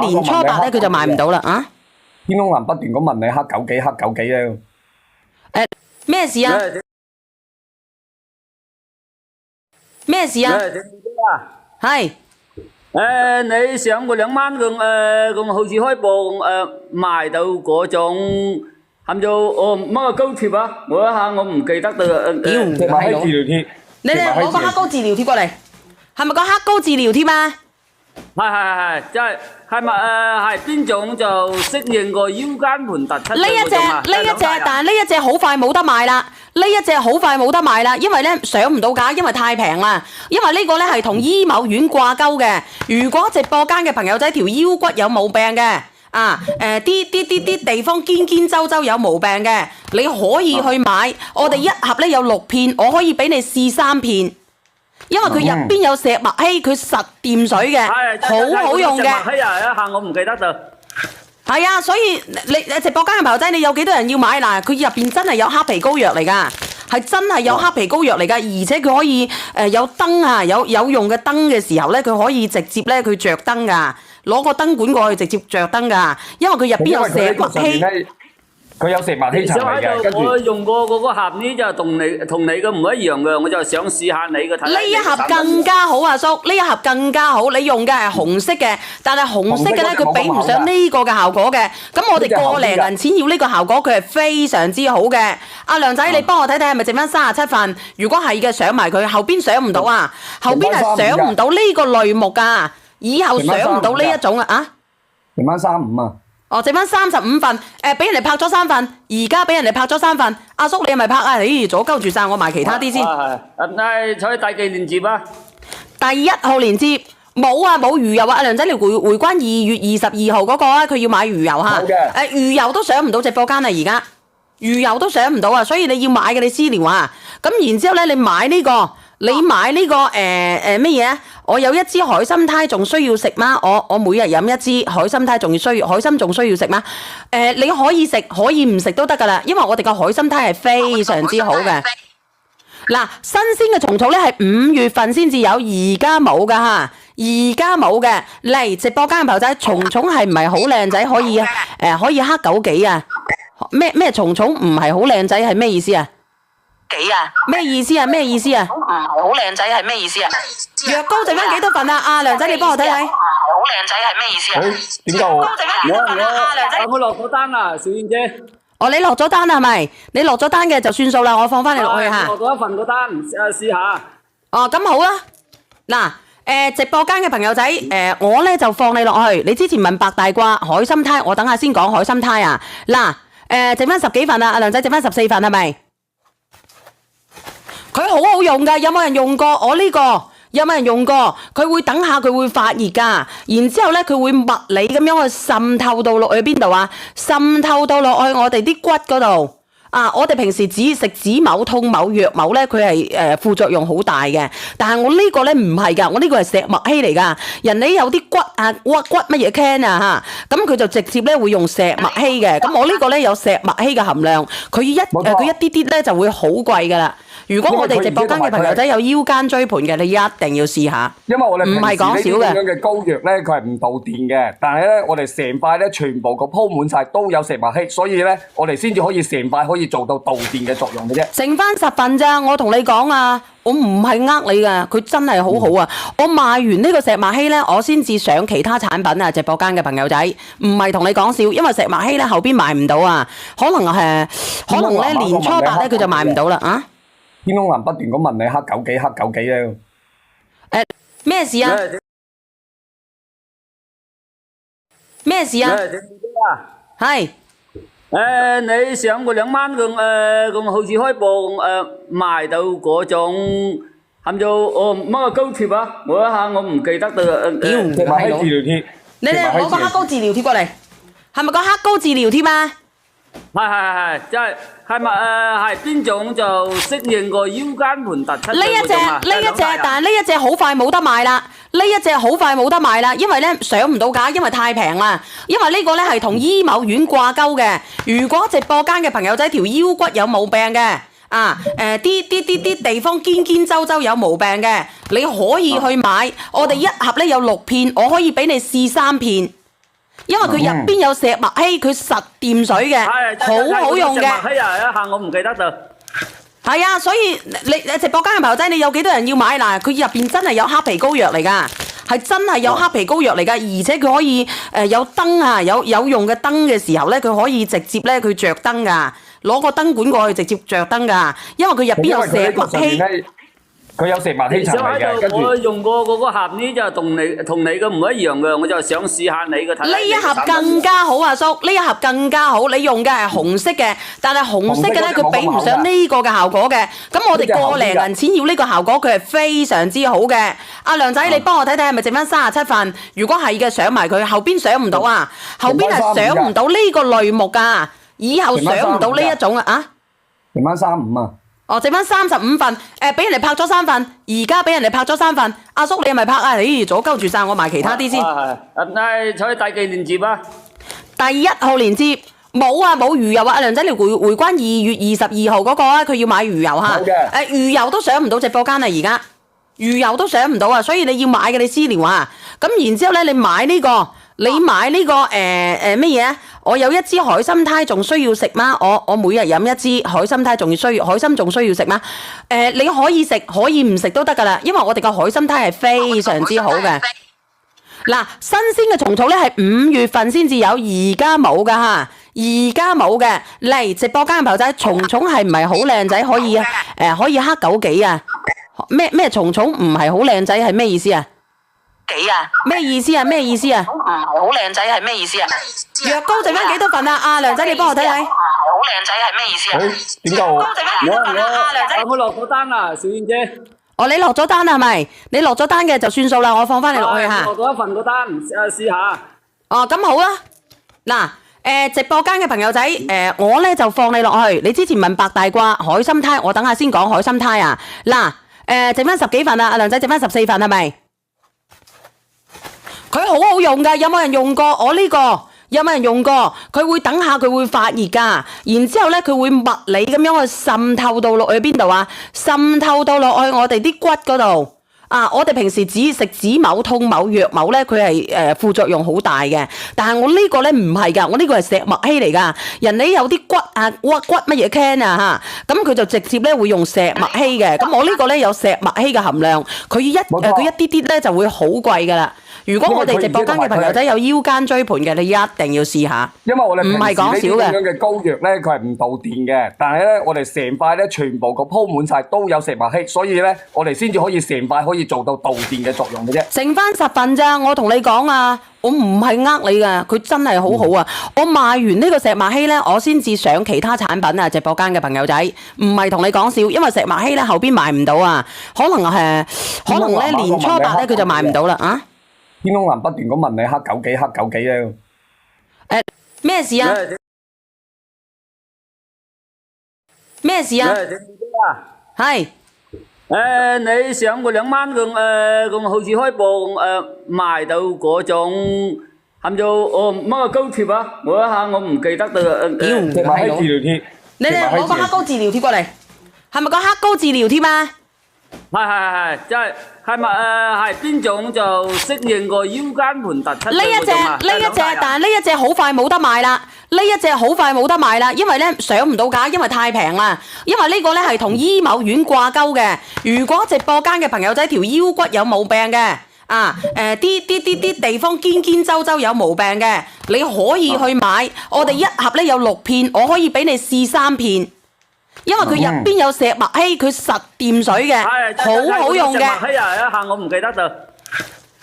Speaker 1: 年初8咧佢就賣唔到啦啊！
Speaker 3: 天空藍不斷咁問你黑九幾咧？
Speaker 1: 咩事啊？咩事啊？係。
Speaker 2: 你上個2萬咁好似開播賣到嗰種含咗乜膏貼啊？我一下我唔記得咗。
Speaker 3: 石墨烯治療貼。
Speaker 1: 你哋攞個黑膏治療貼過嚟。係咪個黑膏治療添啊？
Speaker 2: 係，即係咪係邊種就適應個腰間盤突出
Speaker 1: 呢一隻，但係呢一隻好快冇得賣啦。呢一隻好快冇得賣啦，因為咧上唔到架，因為太平啦。因為呢個咧係同醫某院掛鈎嘅。如果直播間嘅朋友仔條腰骨有毛病嘅，啲地方堅周周有毛病嘅，你可以去買。我哋一盒咧有6片，我可以俾你試3片。因為佢入邊有石墨烯，佢實掂水嘅，好好用嘅。
Speaker 2: 石墨烯啊，一下我唔記得咗。
Speaker 1: 係啊，所以你直播間嘅朋友仔，你有幾多人要買嗱？佢入邊真係有黑皮膏藥嚟㗎，係真係有黑皮膏藥嚟㗎，而且佢可以有燈啊，有用嘅燈嘅時候咧，佢可以直接咧佢着燈㗎，攞個燈管過去直接着燈㗎，因為佢入邊有石墨烯。
Speaker 3: 佢有石墨烯層嚟嘅，跟住
Speaker 2: 我用過嗰個盒呢，就同你嘅唔一樣嘅，我就想試下你嘅睇。
Speaker 1: 呢一盒更加好啊，叔！呢一盒更加好，你用嘅係紅色嘅，但係紅色嘅咧，佢比唔上呢個嘅效果嘅。咁我哋個零銀錢要呢個效果，佢係非常之好嘅。阿梁仔，你幫我睇睇係咪剩翻37份？如果係嘅，上埋佢，後邊上唔到啊，後邊係上唔到呢個類目㗎，以後上唔到呢一種啊。
Speaker 3: 剩翻35啊！
Speaker 1: 哦，剩翻35份，俾人哋拍咗3份，而家俾人哋拍咗3份。阿叔你係咪拍啊？咦，阻鳩住晒，我埋其他啲先。
Speaker 2: 採第幾連接啊？
Speaker 1: 第1號連接冇啊，冇魚油啊！阿梁仔，你回關2月22號嗰個啊，佢要買魚油嚇。魚油都上唔到直播間啊，而家魚油都上唔到啊，所以你要買嘅你私聊啊。咁然之後咧，你買呢個乜嘢？我有1支海參胎，仲需要食嗎？我每日飲1支海參胎，海參仲需要食嗎？你可以食，可以唔食都得噶啦，因為我哋個海參胎係非常之好嘅。嗱，新鮮嘅蟲草咧係5月份先至有，而家冇噶嚇，而家冇嘅。嚟直播間嘅朋友仔，蟲係唔係好靚仔？可以可以黑九幾啊？咩蟲唔係好靚仔係咩意思啊？
Speaker 4: 幾啊？
Speaker 1: 咩意思啊？咩意思啊？
Speaker 4: 唔係好靚仔係咩意思啊？
Speaker 1: 藥膏剩翻幾多份啊？阿梁仔，你幫我睇睇。
Speaker 4: 唔係好靚仔係咩意思啊？
Speaker 3: 點解
Speaker 1: 藥膏剩翻幾多份啊？阿梁仔。
Speaker 2: 我落咗單啦，小燕姐。
Speaker 1: 哦，你落咗單啦係咪？你落咗單嘅就算數啦，我放翻你落去嚇。
Speaker 2: 落咗1份個單，試下。
Speaker 1: 哦，咁好啦。嗱，直播間嘅朋友仔，我咧就放你落去。你之前問白大褂、海參胎，我等下先講海參胎啊。嗱，剩翻10幾份啊，阿梁仔剩翻14份係咪？佢好好用㗎，有冇人用過？我呢個有冇人用過？佢會等下佢會發熱㗎，然之後咧佢會物理咁樣去滲透到落去邊度啊？滲透到落去我哋啲骨嗰度。我哋平時只食止某、痛某、藥某咧，佢係副作用好大嘅。但係我呢個咧唔係㗎，我呢個係石墨烯嚟㗎。人哋有啲骨乜嘢 can 啊嚇，咁佢就直接咧會用石墨烯嘅。咁我呢個咧有石墨烯嘅含量，佢一啲啲咧就會好貴㗎啦。如果我哋直播間嘅朋友仔有腰間椎盤嘅，你一定要試下。
Speaker 3: 因為我哋
Speaker 1: 唔係講少嘅。
Speaker 3: 咁樣嘅膏藥咧，佢係唔導電嘅，但係咧我哋成塊咧全部個鋪滿晒都有石墨烯，所以咧我哋先至可以成塊可以做到導電嘅作用嘅啫。
Speaker 1: 剩翻10份咋，我同你講啊，我唔係呃你㗎，佢真係好好啊！我賣完呢個石墨烯咧，我先至上其他產品啊！直播間嘅朋友仔，唔係同你講笑，因為石墨烯咧後邊賣唔到啊，可能咧年初8咧佢就賣唔到啦啊！
Speaker 3: 天空藍不斷咁問你黑九幾咧？
Speaker 1: 咩事啊？咩事啊？係。
Speaker 2: 你上個2萬咁好似開播賣到嗰種含咗乜膏貼啊？我一下我唔記得咗。
Speaker 3: 石墨烯治療貼。
Speaker 1: 你攞個黑膏治療貼過嚟，係咪個黑膏治療貼啊？
Speaker 2: 係，即係咪係邊種就適應個腰間盤突出？
Speaker 1: 呢一隻，但係呢一隻好快冇得賣啦。呢一隻好快冇得賣啦，因為咧上唔到架，因為太平啦。因為呢個咧係同醫某院掛鈎嘅。如果直播間嘅朋友仔條腰骨有毛病嘅，啲地方堅周周有毛病嘅，你可以去買。我哋一盒咧有6片，我可以俾你試3片。因為佢入邊有石墨烯，佢實掂水嘅，好好用嘅。
Speaker 2: 石墨烯啊，一下我唔記得咗。
Speaker 1: 係啊，所以你直播間嘅朋友仔，你有幾多人要買嗱？佢入邊真係有黑皮膏藥嚟㗎，係真係有黑皮膏藥嚟㗎，而且佢可以有燈啊，有用嘅燈嘅時候咧，佢可以直接咧佢着燈㗎，攞個燈管過去直接着燈㗎，因為佢入邊有石墨烯。
Speaker 3: 佢有食物希
Speaker 2: 想
Speaker 3: 塵嚟嘅，跟住
Speaker 2: 喺度，我用過嗰個盒呢，就同你嘅唔一樣嘅，我就想試下你嘅睇下
Speaker 1: 呢一盒更加好啊，叔！呢一盒更加好，你用嘅係紅色嘅，但係紅色嘅咧，佢比唔上呢個嘅效果嘅。咁我哋個零銀錢要呢個效果，佢係非常之好嘅。阿梁仔，你幫我睇睇係咪剩翻37份？如果係嘅，上埋佢，後邊上唔到啊，後邊係上唔到呢個類目噶，以後上唔到呢一種啊。
Speaker 3: 剩翻35啊！
Speaker 1: 哦，剩翻35份，俾人哋拍咗3份，而家俾人哋拍咗3份。阿叔你係咪拍啊？咦，阻鳩住晒，我埋其他啲先。
Speaker 2: 係，採第幾連接啊？
Speaker 1: 第1號連接冇啊，冇魚油啊！阿梁仔，你回關2月22號嗰個啊，佢要買魚油嚇。
Speaker 3: 冇嘅。
Speaker 1: 魚油都上唔到直播間啊，而家魚油都上唔到啊，所以你要買嘅你私聊啊。咁然之後咧，你買呢個。你買呢個乜嘢啊？我有一支海參胎，仲需要食嗎？我每日飲一支海參胎，仲需要食嗎？你可以食，可以唔食都得噶啦，因為我哋個海參胎係非常之好嘅。嗱，新鮮嘅蟲草咧係5月份先至有，而家冇噶嚇，而家冇嘅。嚟直播間嘅朋友仔，蟲蟲係唔係好靚仔？可以可以黑枸杞啊？咩蟲蟲唔係好靚仔係咩意思啊？
Speaker 4: 幾啊？
Speaker 1: 咩意思啊？咩意思啊？
Speaker 4: 唔係好靚仔係咩意思啊？
Speaker 1: 藥膏剩翻幾多份啊？阿梁仔，你幫我睇睇。
Speaker 4: 唔係好靚仔係咩意思啊？
Speaker 3: 點解我？
Speaker 4: 剩翻幾多份啊？阿梁仔。
Speaker 2: 我落咗單啦，小燕姐。
Speaker 1: 哦，你落咗單啦係咪？你落咗單嘅就算數啦，我放翻你落去嚇。
Speaker 2: 落咗一份個單，試下。
Speaker 1: 哦，咁好啦。嗱，直播間嘅朋友仔，我咧就放你落去。你之前問白大褂、海參胎，我等下先講海參胎啊。嗱，剩翻10幾份啊，阿梁仔剩翻14份係咪？佢好好用㗎，有冇人用過？我呢個有冇人用過？佢會等下佢會發熱㗎，然之後咧佢會物理咁樣去滲透到落去邊度啊？滲透到落去我哋啲骨嗰度啊！我哋平時只食止某、痛某、藥某咧，佢係副作用好大嘅。但係我呢個咧唔係㗎，我呢個係石墨烯嚟㗎。人哋有啲骨啊骨乜嘢 can 啊嚇，咁佢就直接咧會用石墨烯嘅。咁我呢個咧有石墨烯嘅含量，佢一啲啲咧就會好貴㗎啦。如果我哋直播間嘅朋友仔有腰間椎盤嘅，你一定要試下。
Speaker 3: 因為我哋
Speaker 1: 唔係講少嘅。
Speaker 3: 咁樣嘅膏藥咧，佢係唔導電嘅，但係咧我哋成塊咧全部個鋪滿晒都有石墨烯，所以咧我哋先至可以成塊可以做到導電嘅作用嘅啫。
Speaker 1: 剩翻10份咋，我同你講啊，我唔係呃你㗎，佢真係好好啊！我賣完呢個石墨烯咧，我先至上其他產品啊！直播間嘅朋友仔，唔係同你講笑，因為石墨烯咧後邊賣唔到啊，可能咧年初8咧佢就賣唔到啦啊！
Speaker 3: 天空藍不斷咁問你黑枸杞咧，
Speaker 1: 咩事啊？咩事啊？係
Speaker 2: 你上個2萬咁好似開播賣到嗰種含咗乜膏貼啊？我一下我唔記得咗。
Speaker 3: 石墨烯治療貼。
Speaker 1: 你哋攞個黑膏治療貼過嚟，係咪個黑膏治療貼啊？
Speaker 2: 係，即係咪係邊種就適應個腰間盤突出？
Speaker 1: 呢一隻，但係呢一隻好快冇得賣啦。呢一隻好快冇得賣啦，因為咧上唔到架，因為太平啦。因為呢個咧係同醫某院掛鈎嘅。如果直播間嘅朋友仔條腰骨有毛病嘅，啲地方堅周有毛病嘅，你可以去買。我哋一盒咧有6片，我可以俾你試3片。因為佢入邊有石墨烯，佢實掂水嘅，好好用嘅。
Speaker 2: 石墨烯啊，一下我唔記得咗。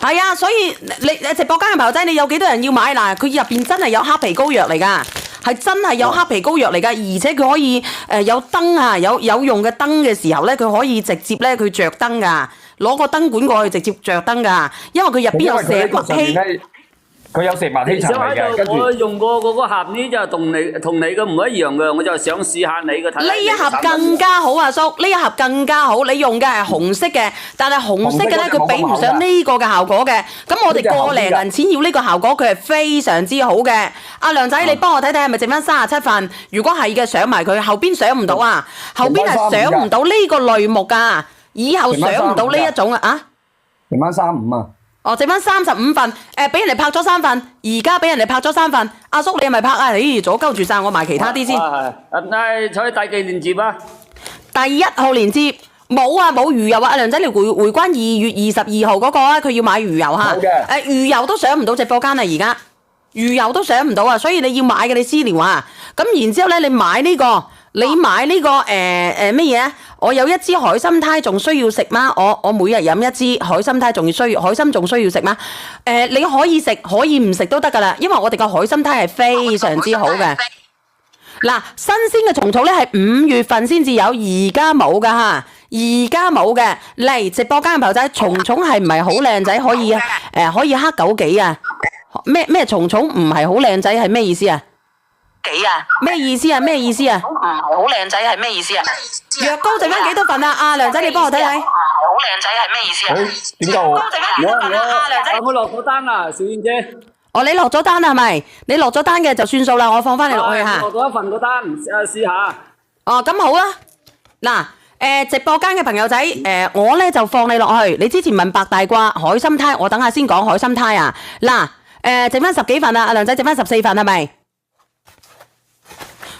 Speaker 1: 係啊，所以你直播間嘅朋友仔，你有幾多人要買嗱？佢入邊真係有黑皮膏藥嚟㗎，係真係有黑皮膏藥嚟㗎，而且佢可以有燈啊，有用嘅燈嘅時候咧，佢可以直接咧佢着燈㗎，攞個燈管過去直接着燈㗎，因為佢入邊有石墨烯。
Speaker 3: 佢有石墨烯層嚟嘅，跟住
Speaker 2: 我用過嗰個盒呢，就同你嘅唔一樣嘅，我就想試下你嘅睇。
Speaker 1: 呢一盒更加好啊，叔！呢一盒更加好，你用嘅係紅色嘅，但係紅色嘅咧，佢比唔上呢個嘅效果嘅。咁我哋個零銀錢要呢個效果，佢係非常之好嘅。阿梁仔，你幫我睇睇係咪剩翻37份？如果係嘅，上埋佢，後邊上唔到啊，後邊係上唔到呢個類目㗎，以後上唔到呢一種啊。
Speaker 3: 剩翻35啊！
Speaker 1: 哦，剩翻35份，俾人哋拍咗3份，而家俾人哋拍咗3份。阿叔你係咪拍啊？咦，阻鳩住晒，我埋其他啲先。
Speaker 2: 係採第幾連接啊？
Speaker 1: 第1號連接冇啊，冇魚油啊！阿梁仔，你回關2月22號嗰個啊，佢要買魚油嚇。魚油都上唔到直播間啊，而家魚油都上唔到啊，所以你要買嘅你私聊啊。咁然之後咧，你買呢個。你買呢個乜嘢？我有一支海參胎，仲需要食嗎？我每日飲一支海參胎，海參仲需要食嗎？你可以食，可以唔食都得噶啦，因為我哋個海參胎係非常之好嘅。嗱，新鮮嘅蟲草咧係5月份先至有，而家冇噶吓，而家冇嘅。嚟直播間嘅朋友仔，蟲蟲係唔係好靚仔？可以可以黑枸杞啊？咩蟲蟲唔係好靚仔係咩意思啊？
Speaker 4: 幾啊？
Speaker 1: 咩意思啊？咩意思啊？
Speaker 4: 唔係好靚仔係咩意思啊？
Speaker 1: 藥膏剩翻幾多份啊？阿梁仔，你幫我睇睇。
Speaker 4: 唔係好靚仔係咩意思啊？
Speaker 3: 點解我？
Speaker 4: 剩翻幾多份啊？阿梁仔。
Speaker 2: 有冇落咗單啊，小燕姐？
Speaker 1: 哦，你落咗單係咪？你落咗單嘅就算數啦，我放翻你落去吓。
Speaker 2: 落咗一份個單，試下。
Speaker 1: 哦，咁好啦。嗱，直播間嘅朋友仔，我咧就放你落去。你之前問白大褂、海參胎，我等下先講海參胎啊。嗱，剩翻10幾份啦，阿梁仔剩翻14份係咪？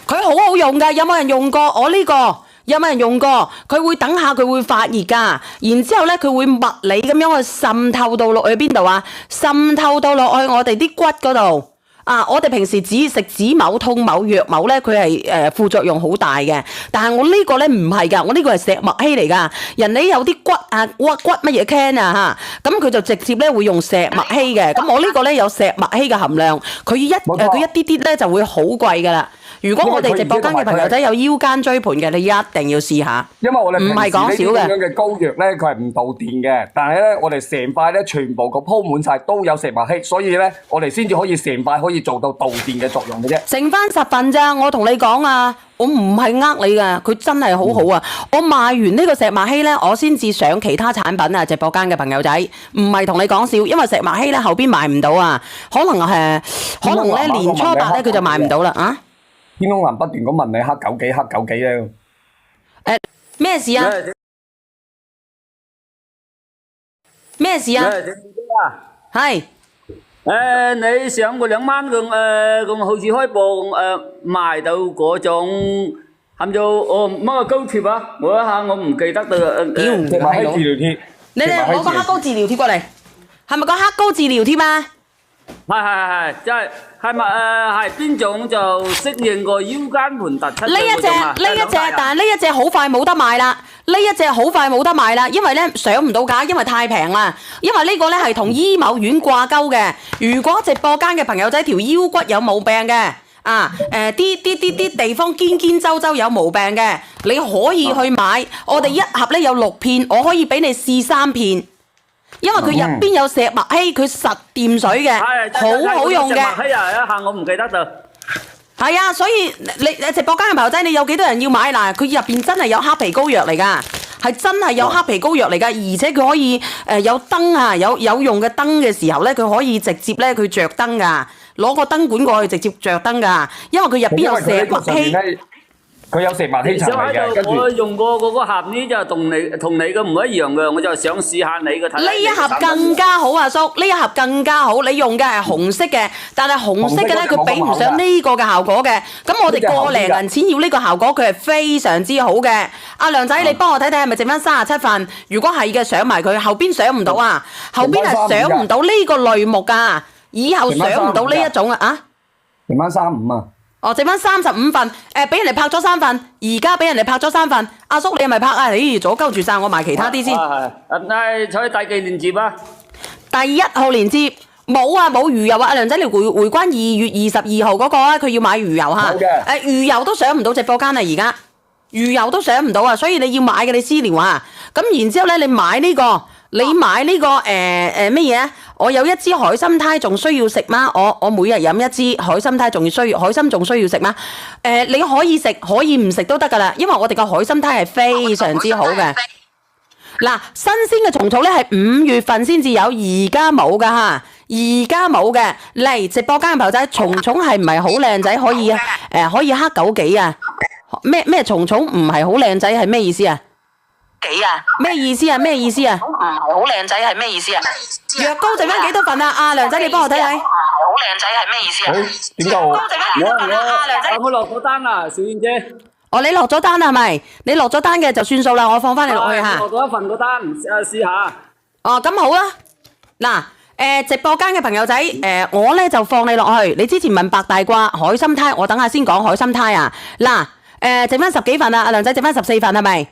Speaker 1: 佢好好用噶，有冇人用過？我呢個有冇人用過？佢會等下佢會發熱噶，然之後咧佢會物理咁樣去滲透到落去邊度啊？滲透到落去我哋啲骨嗰度啊！我哋平時食止某痛某藥某咧，佢係副作用好大嘅。但係我呢個咧唔係噶，我呢個係石墨烯嚟噶。人哋有啲骨啊骨乜嘢 can 啊嚇，咁佢就直接咧會用石墨烯嘅。咁我呢個咧有石墨烯嘅含量，佢一啲啲咧就會好貴噶啦。如果我哋直播間嘅朋友仔有腰間椎盤嘅，你一定要試下。
Speaker 3: 因為我哋
Speaker 1: 唔係講少嘅
Speaker 3: 平時呢啲咁樣嘅膏藥咧，佢係唔導電嘅，但係咧我哋成塊咧全部個鋪滿晒都有石墨烯，所以咧我哋先至可以成塊可以做到導電嘅作用嘅啫。
Speaker 1: 剩翻10份咋，我同你講啊，我唔係呃你噶，佢真係好好啊！我賣完呢個石墨烯咧，我先至上其他產品啊！直播間嘅朋友仔，唔係同你講笑，因為石墨烯咧後邊賣唔到啊，可能咧年初8咧佢就賣唔到啦啊！
Speaker 3: 天空藍不斷咁問你黑枸杞咧，
Speaker 1: 咩事啊？咩事啊？係
Speaker 2: 你上個2萬咁好似開播賣到嗰種含咗乜嘢膏貼啊？我一下我唔記得咗。
Speaker 3: 石墨烯治療貼。
Speaker 1: 你哋攞個黑膏治療貼過嚟，係咪個黑膏治療貼啊？
Speaker 2: 係，即係咪係邊種就適應個腰間盤突出
Speaker 1: 呢一隻，但係呢一隻好快冇得賣啦。因為咧上唔到架，因為太平啦。因為呢個咧係同醫某院掛鈎嘅。如果直播間嘅朋友仔條腰骨有毛病嘅，啲地方堅周有毛病嘅，你可以去買。我哋一盒咧有6片，我可以俾你試3片。因為佢入邊有石墨烯，佢實掂水嘅，好好用嘅。
Speaker 2: 石墨烯啊，一下我唔記得咗。
Speaker 1: 係啊，所以你直播間嘅朋友仔，你有幾多人要買嗱？佢入邊真係有黑皮膏藥嚟噶，係真係有黑皮膏藥嚟噶，而且佢可以有燈啊，有用嘅燈嘅時候咧，佢可以直接咧佢着燈噶，攞個燈管過去直接着燈噶，因為佢入邊有石墨烯。
Speaker 3: 佢有石墨烯層嚟嘅，跟住
Speaker 2: 我用過嗰個盒呢就同你嘅唔一樣嘅，我就想試下你嘅睇。
Speaker 1: 呢一盒更加好啊，叔！呢一盒更加好，你用嘅係紅色嘅，但係紅色嘅咧佢比唔上呢個嘅效果嘅。咁我哋個零銀錢要呢個效果，佢係非常之好嘅。阿梁仔，你幫我睇睇係咪剩翻37份？如果係嘅，上埋佢，後邊上唔到啊，後邊係上唔到呢個類目噶，以後上唔到呢一種啊。
Speaker 3: 剩翻35啊！
Speaker 1: 哦，剩翻35份，俾人哋拍咗3份，而家俾人哋拍咗3份。阿叔你係咪拍啊？咦，阻鳩住晒，我賣其他啲先。
Speaker 2: 採第幾連接啊？
Speaker 1: 第1號連接冇啊，冇魚油啊！阿梁仔，你回關2月22號嗰個啊，佢要買魚油嚇。
Speaker 3: 好嘅。
Speaker 1: 魚油都上唔到直播間啊，而家魚油都上唔到啊，所以你要買嘅你私聊啊。咁然之後咧，你買呢個乜嘢？我有一支海參胎，仲需要食嗎？我每日飲一支海參胎，海參仲需要食嗎？你可以食，可以唔食都得噶啦，因為我哋個海參胎係非常之好嘅。嗱，新鮮嘅蟲草咧係5月份先至有，而家冇噶吓，而家冇嘅。嚟直播間嘅朋友仔，蟲係唔係好靚仔？可以黑枸杞啊？咩蟲唔係好靚仔係咩意思啊？
Speaker 4: 幾啊？
Speaker 1: 咩意思啊？咩意思啊？
Speaker 4: 唔係好靚仔係咩意思啊？
Speaker 1: 藥膏剩翻幾多份啊？阿梁仔，你幫我睇睇。
Speaker 4: 唔係好靚仔係咩意思啊？
Speaker 3: 點解我？
Speaker 4: 剩翻幾多份啊？阿梁仔。
Speaker 2: 有冇落咗單啊，小燕姐？
Speaker 1: 哦，你落咗單係咪？你落咗單嘅就算數啦，我放翻你落去吓。
Speaker 2: 落咗一份個單，試下。
Speaker 1: 哦，咁好啦。嗱，直播間嘅朋友仔，我咧就放你落去。你之前問白大褂、海參胎，我等下先講海參胎啊。嗱。剩翻10幾份啦，阿梁仔剩翻14份係咪？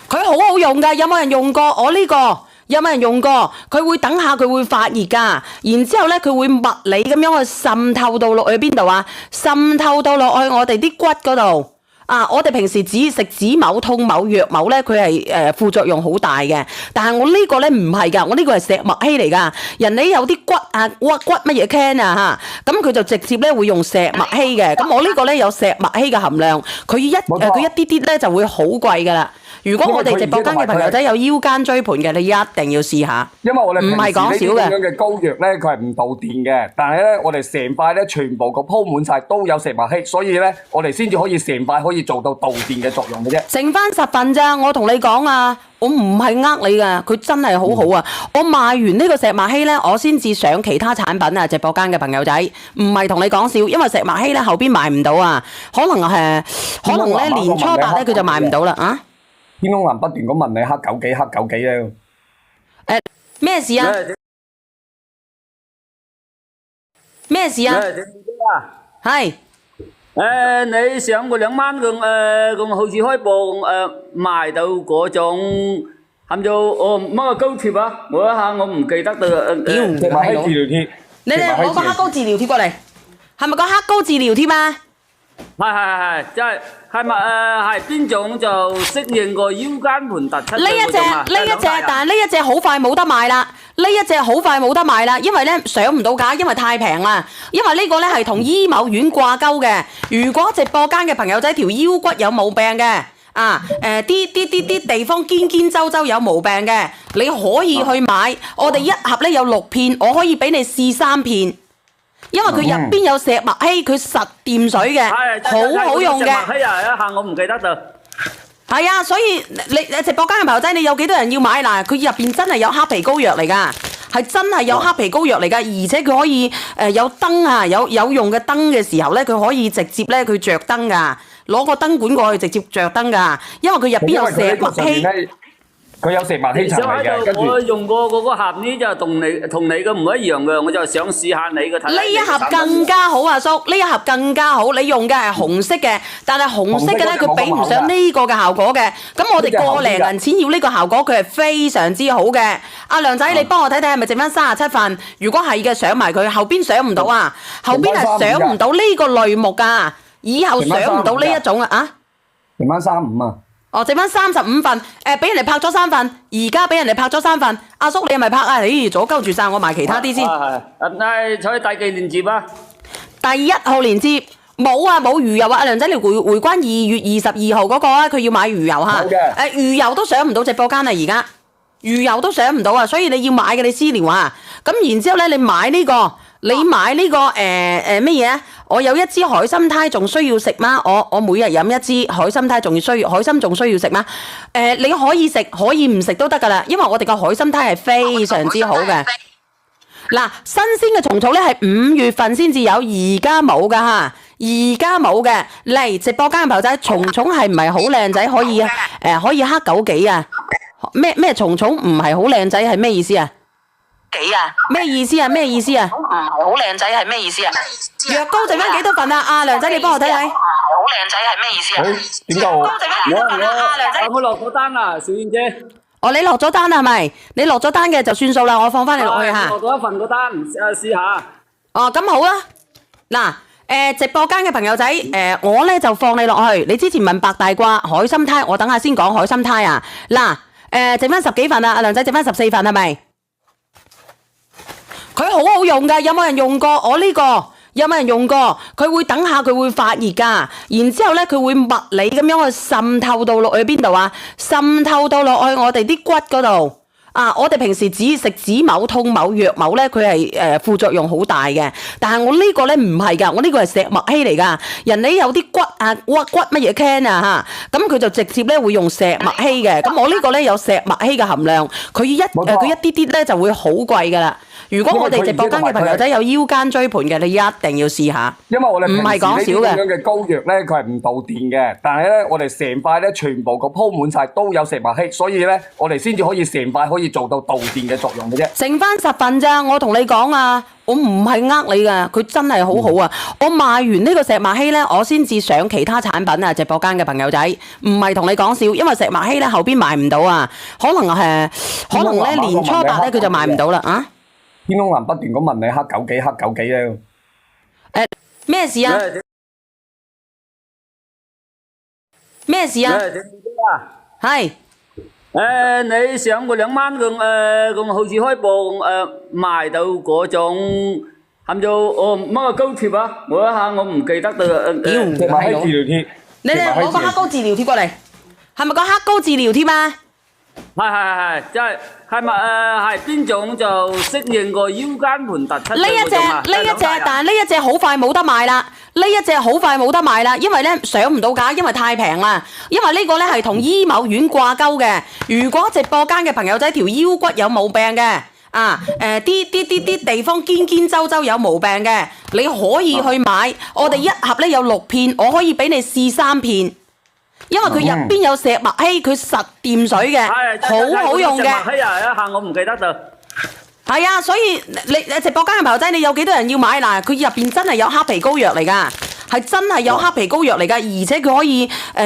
Speaker 1: 佢好好用㗎，有冇人用過我呢個？有冇人用過？佢會等下佢會發熱㗎，然之後咧佢會物理咁樣去滲透到落去邊度啊？滲透到落去我哋啲骨嗰度。啊！我哋平時只食止某痛某藥某咧，佢係副作用好大嘅。但係我呢個咧唔係㗎，我呢個係石墨烯嚟㗎。人哋有啲骨啊骨乜嘢 can 啊嚇，咁佢就直接咧會用石墨烯嘅。咁我呢個咧有石墨烯嘅含量，佢一啲啲咧就會好貴㗎啦。如果我哋直播間嘅朋友仔有腰間椎盤嘅，你一定要試下。
Speaker 3: 因為我哋
Speaker 1: 唔係講少嘅。
Speaker 3: 平時呢啲咁樣嘅膏藥咧，佢係唔導電嘅，但係咧我哋成塊咧全部個鋪滿晒都有石墨烯，所以咧我哋先至可以成塊可以做到導電嘅作用嘅啫。
Speaker 1: 剩翻10份咋，我同你講啊，我唔係呃你㗎，佢真係好好啊！我賣完呢個石墨烯咧，我先至上其他產品啊，直播間嘅朋友仔，唔係同你講笑，因為石墨烯咧後邊賣唔到啊，可能咧年初8咧佢就賣唔到啦啊！
Speaker 3: 天空藍不斷咁問你黑九幾咧？
Speaker 1: 咩事啊？咩事啊？係。
Speaker 2: 你上個2萬咁好似開播賣到嗰種含咗乜個膏貼啊？我一下我唔記得到。
Speaker 3: 石墨烯治療貼。
Speaker 1: 你哋攞個黑膏治療貼過嚟，係咪個黑膏治療貼啊？
Speaker 2: 係，即係咪係邊種就適應個腰間盤突出
Speaker 1: 呢一隻，但係呢一隻好快冇得賣啦。因為咧上唔到架，因為太平啦。因為呢個咧係同醫某院掛鈎嘅。如果直播間嘅朋友仔條腰骨有毛病嘅，啲地方堅周有毛病嘅，你可以去買。我哋一盒咧有6片，我可以俾你試3片。因為佢入邊有石墨烯，佢實掂水嘅，好好用嘅。
Speaker 2: 係啊，一下我唔記得咗。
Speaker 1: 係啊，所以你直播間嘅朋友仔，你有幾多人要買嗱？佢入邊真係有黑皮膏藥嚟㗎，係真係有黑皮膏藥嚟㗎，而且佢可以有燈啊，有用嘅燈嘅時候咧，佢可以直接咧佢着燈㗎，攞個燈管過去直接着燈㗎，因為佢入邊有石墨烯。
Speaker 3: 佢有石墨烯層嚟嘅，跟住
Speaker 2: 我用過嗰個盒呢，就同你嘅唔一樣嘅，我就想試下你嘅睇。
Speaker 1: 呢一盒更加好啊，叔！呢一盒更加好，你用嘅係紅色嘅，但係紅色嘅咧，佢比唔上呢個嘅效果嘅。咁我哋個零銀錢要呢個效果，佢係非常之好嘅。阿梁仔，你幫我睇睇係咪剩翻37份？如果係嘅，上埋佢，後邊上唔到啊，後邊係上唔到呢個類目㗎，以後上唔到呢一種啊。
Speaker 3: 剩翻35啊！
Speaker 1: 哦，剩翻35份，俾人哋拍咗3份，而家俾人哋拍咗3份。阿叔你係咪拍啊？咦，阻鳩住晒，我埋其他啲先。
Speaker 2: 採第幾連接啊？
Speaker 1: 第1號連接冇啊，冇魚油啊！阿梁仔，你回關2月22號嗰個啊，佢要買魚油嚇。魚油都上唔到直播間啊，而家魚油都上唔到啊，所以你要買嘅你私聊啊。咁然之後咧，你買呢個乜嘢啊？我有1支海參胎，仲需要食嗎？我每日飲1支海參胎，海參仲需要食嗎？你可以食，可以唔食都得噶啦，因為我哋個海參胎係非常之好嘅。嗱，新鮮嘅蟲草咧係5月份先至有，而家冇噶嚇，而家冇嘅。嚟直播間嘅朋友仔，蟲係唔係好靚仔？可以黑九幾啊？咩蟲唔係好靚仔係咩意思啊？
Speaker 4: 幾啊？
Speaker 1: 咩意思啊？
Speaker 4: 唔係好靚仔係咩意思啊？
Speaker 1: 藥膏剩翻幾多份啊？阿梁仔，你幫我睇睇。
Speaker 4: 唔係好靚仔係咩意思啊？
Speaker 3: 點解
Speaker 4: 藥膏剩翻幾多份啊？阿梁仔。
Speaker 2: 我落咗單啦，小燕姐。
Speaker 1: 哦，你落咗單啦係咪？你落咗單嘅就算數啦，我放翻你落去嚇。
Speaker 2: 落咗1份個單，試下。
Speaker 1: 哦，咁好啦。嗱，直播間嘅朋友仔，我咧就放你落去。你之前問白大褂、海參胎，我等下先講海參胎啊。嗱，剩翻10幾份啊，阿梁仔剩翻14份係咪？佢好好用㗎，有冇人用過我呢個？有冇人用過？佢會等下佢會發熱㗎，然之後咧佢會物理咁樣去滲透到落去邊度啊？滲透到落去我哋啲骨嗰度啊！我哋平時只食止某痛某藥某咧，佢係副作用好大嘅。但係我呢個咧唔係㗎，我呢個係石墨烯嚟㗎。人哋有啲骨乜嘢 can 啊嚇，咁佢就直接咧會用石墨烯嘅。咁我呢個咧有石墨烯嘅含量，佢一啲啲咧就會好貴㗎啦。如果我哋直播間嘅朋友仔有腰間椎盤嘅，你一定要試下。
Speaker 3: 因為我哋
Speaker 1: 唔係講少嘅
Speaker 3: 平時呢啲咁樣嘅膏藥咧，佢係唔導電嘅，但係咧我哋成塊咧全部個鋪滿晒都有石墨烯，所以咧我哋先至可以成塊可以做到導電嘅作用嘅啫。
Speaker 1: 剩翻10份咋，我同你講啊，我唔係呃你噶，佢真係好好啊！我賣完呢個石墨烯咧，我先至上其他產品啊！直播間嘅朋友仔，唔係同你講笑，因為石墨烯咧後邊賣唔到啊，可能咧年初8咧佢就賣唔到啦啊！
Speaker 3: 天空藍不斷咁問你黑九幾黑九幾咧？
Speaker 1: 咩事啊？咩事啊？係。
Speaker 2: 你上個2萬咁好似開播賣到嗰種含咗乜個膏貼啊？我一下我唔記得咗。
Speaker 3: 石墨烯治療貼。
Speaker 1: 你攞個黑膏治療貼過嚟，係咪個黑膏治療貼啊？
Speaker 2: 係，即係咪係邊種就適應個腰間盤突出？
Speaker 1: 呢一隻，但係呢一隻好快冇得賣啦。因為咧上唔到架，因為太平啦。因為呢個咧係同醫某院掛鈎嘅。如果直播間嘅朋友仔條腰骨有毛病嘅，啲地方堅周有毛病嘅，你可以去買。我哋一盒咧有6片，我可以俾你試3片。因為佢入邊有石墨烯，佢實掂水嘅，好用嘅。
Speaker 2: 石墨烯啊，一下我唔記得咗。
Speaker 1: 係啊，所以你直播間嘅朋友仔，你有幾多人要買嗱？佢入邊真係有黑皮膏藥嚟㗎，係真係有黑皮膏藥嚟㗎，而且佢可以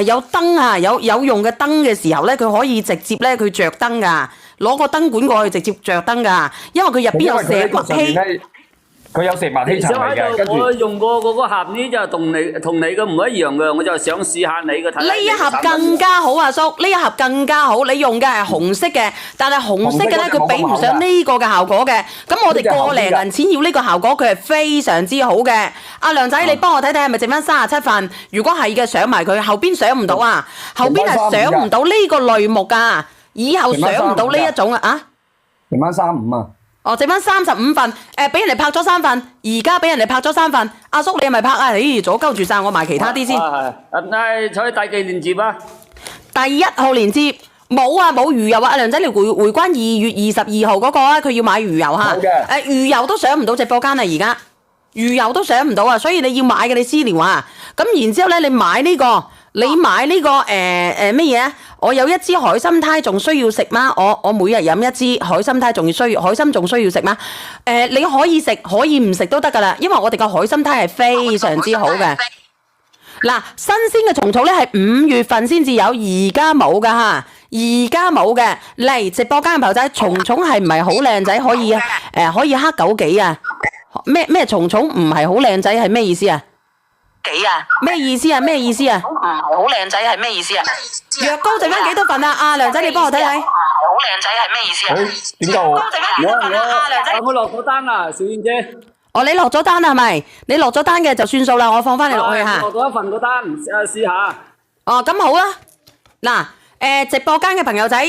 Speaker 1: 有燈啊，有用嘅燈嘅時候咧，佢可以直接咧佢着燈㗎，攞個燈管過去直接着燈㗎，因為佢入邊有石墨烯。
Speaker 3: 佢有石墨烯層嚟嘅，跟住
Speaker 2: 我用過嗰個盒呢就同你嘅唔一樣嘅，我就想試下你嘅睇。
Speaker 1: 呢一盒更加好啊，叔！呢一盒更加好，你用嘅係紅色嘅，但係紅色嘅咧佢比唔上呢個嘅效果嘅。咁我哋個零銀錢要呢個效果，佢係非常之好嘅。阿梁仔，你幫我睇睇係咪剩翻37份？如果係嘅，上埋佢，後邊上唔到啊，後邊係上唔到呢個類目㗎，以後上唔到呢一種啊。
Speaker 3: 剩翻35啊！
Speaker 1: 哦，剩翻35份，俾人哋拍咗3份，而家俾人哋拍咗3份。阿叔你係咪拍啊？咦，左鳩住晒，我賣其他啲先。
Speaker 2: 採第幾連接啊？
Speaker 1: 第1號連接冇啊，冇魚油啊！阿梁仔，你回關2月22號嗰個啊，佢要買魚油嚇。魚油都上唔到直播間啊，而家魚油都上唔到啊，所以你要買嘅你私聊啊。咁然之後咧，你買呢個乜嘢啊？我有1支海參胎，仲需要食嗎？我每日飲1支海參胎，海參仲需要食嗎？你可以食，可以唔食都得噶啦，因為我哋個海參胎係非常之好嘅。嗱，新鮮嘅蟲草咧係5月份先至有，而家冇噶嚇，而家冇嘅。嚟直播間嘅朋友仔，蟲蟲係唔係好靚仔？可以黑九幾啊？咩蟲蟲唔係好靚仔係咩意思啊？
Speaker 4: 幾啊？
Speaker 1: 咩意思啊？咩意思啊？
Speaker 4: 唔係好靚仔係咩意思啊？
Speaker 1: 藥膏剩翻幾多份啊？阿梁仔，你幫我睇睇。
Speaker 4: 唔係好靚仔係咩意思啊？
Speaker 3: 點解我？
Speaker 4: 高剩翻幾多份啊？梁仔。
Speaker 2: 我落咗單啦，小燕姐。
Speaker 1: 哦，你落咗單啦係咪？你落咗單嘅就算數啦，我放翻你落去嚇。
Speaker 2: 落咗1份個單，試下。
Speaker 1: 哦，咁好啦。嗱，直播間嘅朋友仔，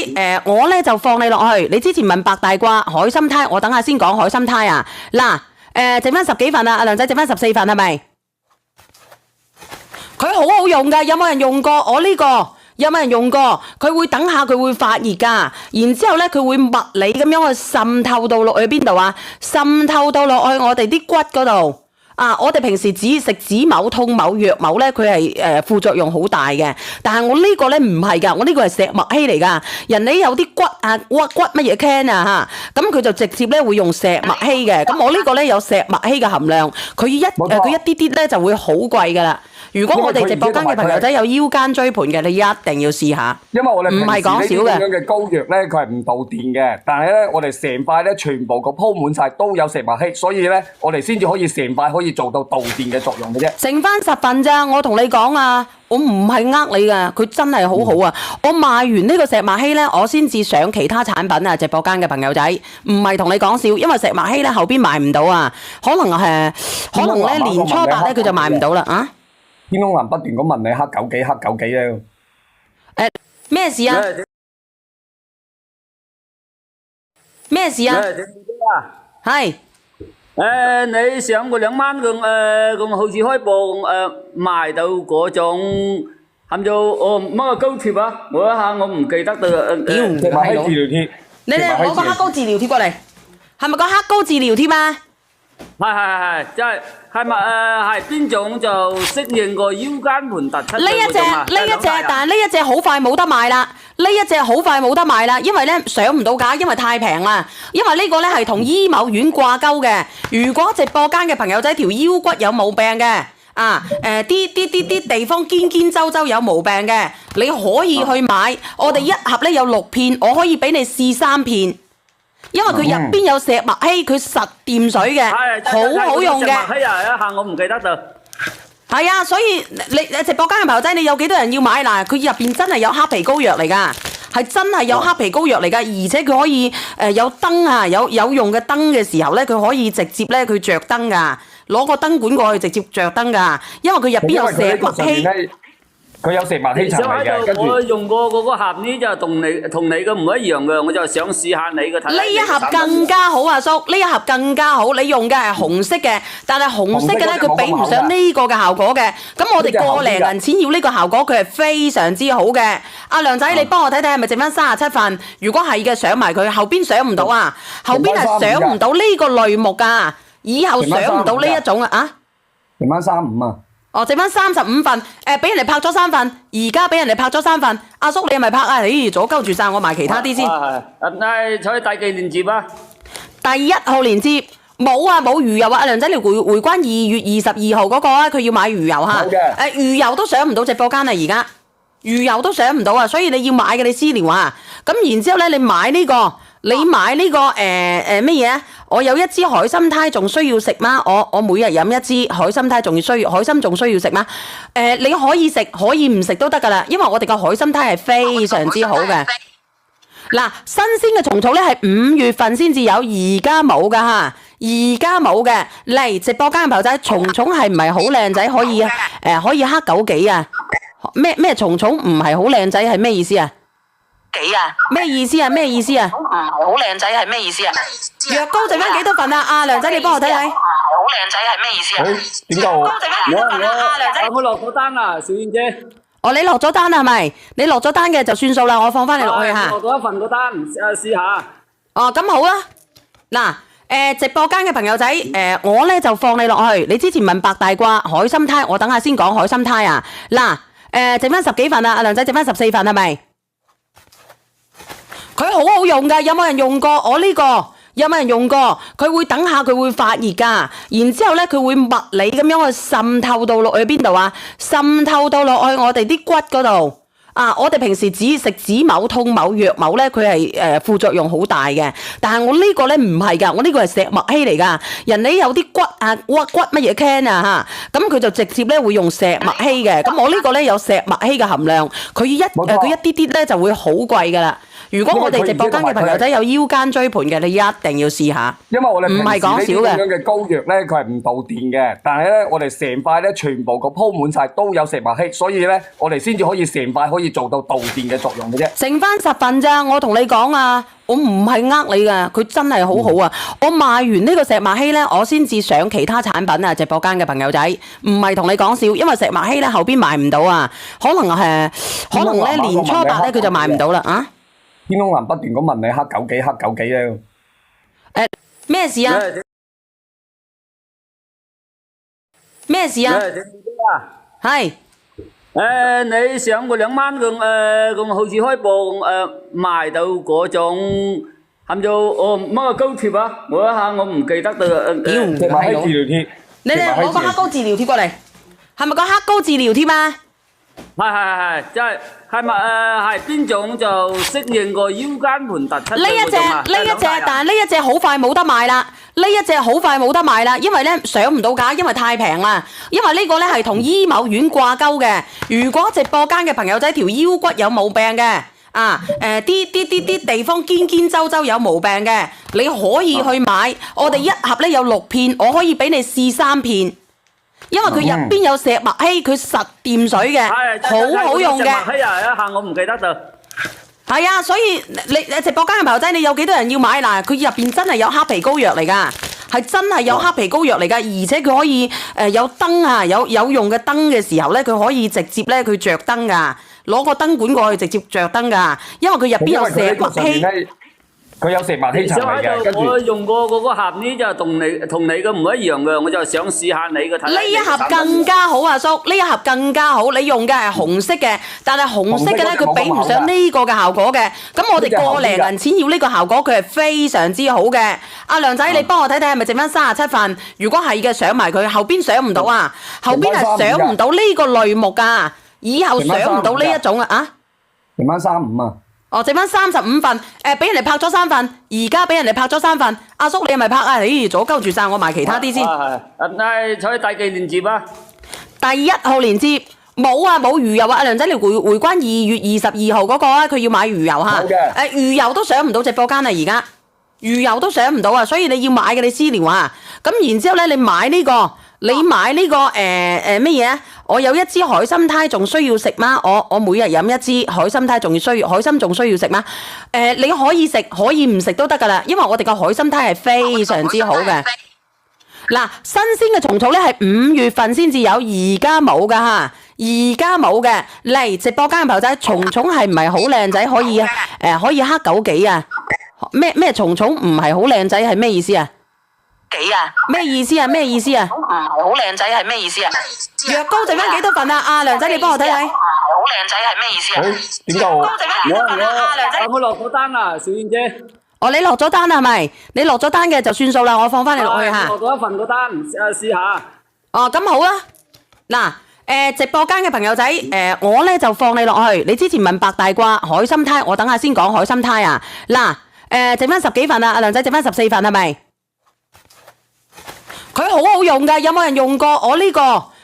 Speaker 1: 我咧就放你落去。你之前問白大褂、海參胎，我等下先講海參胎啊。嗱，剩翻10幾份啊，阿梁仔剩翻14份係咪？佢好好用㗎，有冇人用過？我呢個有冇人用過？佢會等下佢會發熱㗎，然之後咧佢會物理咁樣去滲透到落去邊度啊？滲透到落去我哋啲骨嗰度。我哋平時食止某痛某藥某咧，佢係副作用好大嘅。但係我呢個咧唔係㗎，我呢個係石墨烯嚟㗎。人哋有啲骨乜嘢 can 啊嚇，咁佢就直接咧會用石墨烯嘅。咁我呢個咧有石墨烯嘅含量，佢一啲啲咧就會好貴㗎啦。如果我哋直播間嘅朋友仔有腰間椎盤嘅，你一定要試下。
Speaker 3: 因為我哋
Speaker 1: 唔係講少嘅。
Speaker 3: 咁樣嘅膏藥咧，佢係唔導電嘅，但係咧我哋成塊咧全部個鋪滿晒都有石墨烯，所以咧我哋先至可以成塊可以做到導電嘅作用嘅啫。
Speaker 1: 剩翻10份咋，我同你講啊，我唔係呃你㗎，佢真係好好啊！我賣完呢個石墨烯咧，我先至上其他產品啊！直播間嘅朋友仔，唔係同你講笑，因為石墨烯咧後邊賣唔到啊，可能咧年初8咧佢就賣唔到啦啊！
Speaker 3: 天空藍不斷咁問你黑九幾黑九幾咧？
Speaker 1: 咩事啊？咩事啊？係。
Speaker 2: 你上個2萬咁好似開播賣到嗰種含咗乜個膏貼啊？我一下我唔記得咗。
Speaker 3: 石墨烯治療貼。
Speaker 1: 你攞個黑膏治療貼過嚟。係咪個黑膏治療添啊？
Speaker 2: 係，即係咪係邊種就適應個腰間盤突出
Speaker 1: 呢一隻，但係呢一隻好快冇得賣啦。呢一隻好快冇得賣啦，因為咧上唔到架，因為太平啦。因為呢個咧係同醫某院掛鈎嘅。如果直播間嘅朋友仔條腰骨有毛病嘅，啲地方堅堅周周有毛病嘅，你可以去買。我哋一盒咧有6片，我可以俾你試3片。因為佢入邊有石墨烯，佢實掂水嘅，好好用嘅。
Speaker 2: 石墨烯啊，一下我唔記得咗。
Speaker 1: 係啊，所以你直播間嘅朋友仔，你有幾多人要買嗱？佢入邊真係有黑皮膏藥嚟㗎，係真係有黑皮膏藥嚟㗎，而且佢可以有燈啊，有用嘅燈嘅時候咧，佢可以直接咧佢着燈㗎，攞個燈管過去直接着燈㗎，因為佢入邊有石墨烯。
Speaker 3: 佢有石墨烯層嚟嘅，跟住
Speaker 2: 我用過嗰個盒呢就同你嘅唔一樣嘅，我就想試下你嘅睇。
Speaker 1: 呢一盒更加好啊，叔！呢一盒更加好，你用嘅係紅色嘅，但係紅色嘅咧佢比唔上呢個嘅效果嘅。咁我哋個零銀錢要呢個效果，佢係非常之好嘅。阿梁仔，你幫我睇睇係咪剩翻37份？如果係嘅，上埋佢，後邊上唔到啊，後邊係上唔到呢個類目㗎，以後上唔到呢一種啊。
Speaker 3: 剩翻35啊！
Speaker 1: 哦，剩翻35份，俾人哋拍咗3份，而家俾人哋拍咗3份。阿叔你係咪拍啊？咦，阻鳩住晒，我賣其他啲先。
Speaker 2: 係，採第幾連接啊？
Speaker 1: 第1號連接冇啊，冇魚油啊！阿梁仔，你回關2月22號嗰個啊，佢要買魚油嚇。魚油都上唔到直播間啊，而家魚油都上唔到啊，所以你要買嘅你私聊啊。咁然之後咧，你買呢個乜嘢啊？我有一支海參胎，仲需要食嗎？我每日飲一支海參胎，海參仲需要食嗎？你可以食，可以唔食都得噶啦，因為我哋個海參胎係非常之好嘅。嗱，新鮮嘅蟲草咧係5月份先至有，而家冇噶嚇，而家冇嘅。嚟直播間嘅朋友仔，蟲蟲係唔係好靚仔？可以可以黑枸杞啊？咩蟲蟲唔係好靚仔係咩意思啊？
Speaker 4: 幾啊？
Speaker 1: 咩意思啊？咩意思啊？
Speaker 4: 唔係好靚仔係咩意思啊？
Speaker 1: 藥膏剩翻幾多份啊？阿梁仔，你幫我睇睇。
Speaker 4: 好靚仔係咩意思啊？
Speaker 3: 點解
Speaker 4: 藥膏剩翻幾多份啊？阿梁仔。
Speaker 2: 我落咗單啦，小燕姐。
Speaker 1: 哦，你落咗單啦係咪？你落咗單嘅就算數啦，我放翻你落去嚇。
Speaker 2: 落咗一份個單，試下。
Speaker 1: 哦，咁好啦。嗱，直播間嘅朋友仔，我咧就放你落去。你之前問白大褂、海參胎，我等下先講海參胎啊。嗱，剩翻10幾份啦，阿梁仔剩翻14份係咪？佢好好用㗎，有冇人用過？我呢個有冇人用過？佢會等下佢會發熱㗎，然之後咧佢會物理咁樣去滲透到落去邊度啊？滲透到落去我哋啲骨嗰度啊！我哋平時食止某痛某藥某咧，佢係副作用好大嘅。但係我呢個咧唔係㗎，我呢個係石墨烯嚟㗎。人哋有啲骨啊骨乜嘢 can 啊嚇，咁佢就直接咧會用石墨烯嘅。咁我呢個咧有石墨烯嘅含量，佢一啲啲咧就會好貴㗎啦。如果我哋直播間嘅朋友仔有腰間椎盤嘅，你一定要試下。
Speaker 3: 因為我哋
Speaker 1: 唔係講少嘅。
Speaker 3: 咁樣嘅膏藥咧，佢係唔導電嘅，但係咧我哋成塊咧全部個鋪滿晒都有石墨烯，所以咧我哋先至可以成塊可以做到導電嘅作用嘅啫。
Speaker 1: 剩翻10份咋，我同你講啊，我唔係呃你㗎，佢真係好好啊！我賣完呢個石墨烯咧，我先至上其他產品啊！直播間嘅朋友仔，唔係同你講笑，因為石墨烯咧後邊賣唔到啊，可能咧年初8咧佢就賣唔到啦啊！
Speaker 3: 天空藍不斷咁問你黑枸杞咧，
Speaker 1: 咩事啊？咩事啊？係
Speaker 2: 你上個2萬咁好似開播賣到嗰種含咗乜膏貼啊？我一下我唔記得咗。
Speaker 3: 石墨烯治療貼。
Speaker 1: 你哋攞個黑膏治療貼過嚟，係咪個黑膏治療貼啊？
Speaker 2: 係，即係咪係邊種就適應個腰間盤突出？
Speaker 1: 呢一隻，但係呢一隻好快冇得賣啦。呢一隻好快冇得賣啦，因為咧上唔到架，因為太平啦。因為呢個咧係同醫某院掛鈎嘅。如果直播間嘅朋友仔條腰骨有毛病嘅，啲地方堅堅周周有毛病嘅，你可以去買。我哋一盒咧有6片，我可以俾你試3片。因為佢入邊有石墨烯，佢實掂水嘅，好好用嘅。
Speaker 2: 石墨烯啊，一下我唔記得咗。
Speaker 1: 係啊，所以你直播間嘅朋友仔，你有幾多人要買嗱？佢入邊真係有黑皮膏藥嚟㗎，係真係有黑皮膏藥嚟㗎，而且佢可以有燈啊，有用嘅燈嘅時候咧，佢可以直接咧佢着燈㗎，攞個燈管過去直接着燈㗎，因為佢入邊有石墨烯。
Speaker 3: 佢有食物希層嚟嘅，跟住
Speaker 2: 我用過嗰個盒呢，就同你嘅唔一樣嘅，我就想試下你嘅睇。
Speaker 1: 呢一盒更加好啊，叔！呢一盒更加好，你用嘅係紅色嘅，但係紅色嘅咧，佢比唔上呢個嘅效果嘅。咁我哋個零銀錢要呢個效果，佢係非常之好嘅。阿梁仔，你幫我睇睇係咪剩翻37份？如果係嘅，上埋佢，後邊上唔到啊，後邊係上唔到呢個類目㗎，以後上唔到呢一種啊。
Speaker 3: 剩翻35啊！
Speaker 1: 哦，剩翻35份，俾人哋拍咗3份，而家俾人哋拍咗3份。阿叔你係咪拍啊？咦，阻鳩住晒，我埋其他啲先。
Speaker 2: 睇第幾連接啊？
Speaker 1: 第1號連接冇啊，冇魚油啊！阿梁仔，你回關2月22號嗰個啊，佢要買魚油嚇。
Speaker 3: 好嘅。
Speaker 1: 魚油都上唔到直播間啊，而家魚油都上唔到啊，所以你要買嘅你私聊啊。咁然之後咧，你買呢個。你買呢個乜嘢啊？我有一支海參胎，仲需要食嗎？我每日飲一支海參胎，仲需要海參仲需要食嗎？你可以食，可以唔食都得噶啦，因為我哋個海參胎係非常之好嘅。嗱，新鮮嘅蟲草咧係5月份先至有，而家冇噶嚇，而家冇嘅。嚟直播間嘅朋友仔，蟲蟲係唔係好靚仔？可以可以黑枸杞啊？咩蟲蟲唔係好靚仔係咩意思啊？
Speaker 4: 幾啊？
Speaker 1: 咩意思啊？咩意思啊？
Speaker 4: 唔係好靚仔係咩意思啊？
Speaker 1: 藥膏剩翻幾多份啊？阿梁仔，你幫我睇睇。
Speaker 4: 唔係好靚仔係咩意思啊？
Speaker 3: 點解我
Speaker 4: 剩翻幾多份啊？阿梁仔。
Speaker 2: 我落咗單啦，小燕姐。
Speaker 1: 哦，你落咗單係咪？你落咗單嘅就算數啦，我放翻你落去嚇。
Speaker 2: 落咗一份個單，試下。
Speaker 1: 哦，咁好啦。嗱，直播間嘅朋友仔，我咧就放你落去。你之前問白大褂、海參胎，我等下先講海參胎啊。嗱，剩翻10幾份啦，阿梁仔剩翻14份係咪？佢好好用㗎，有冇人用過？我呢個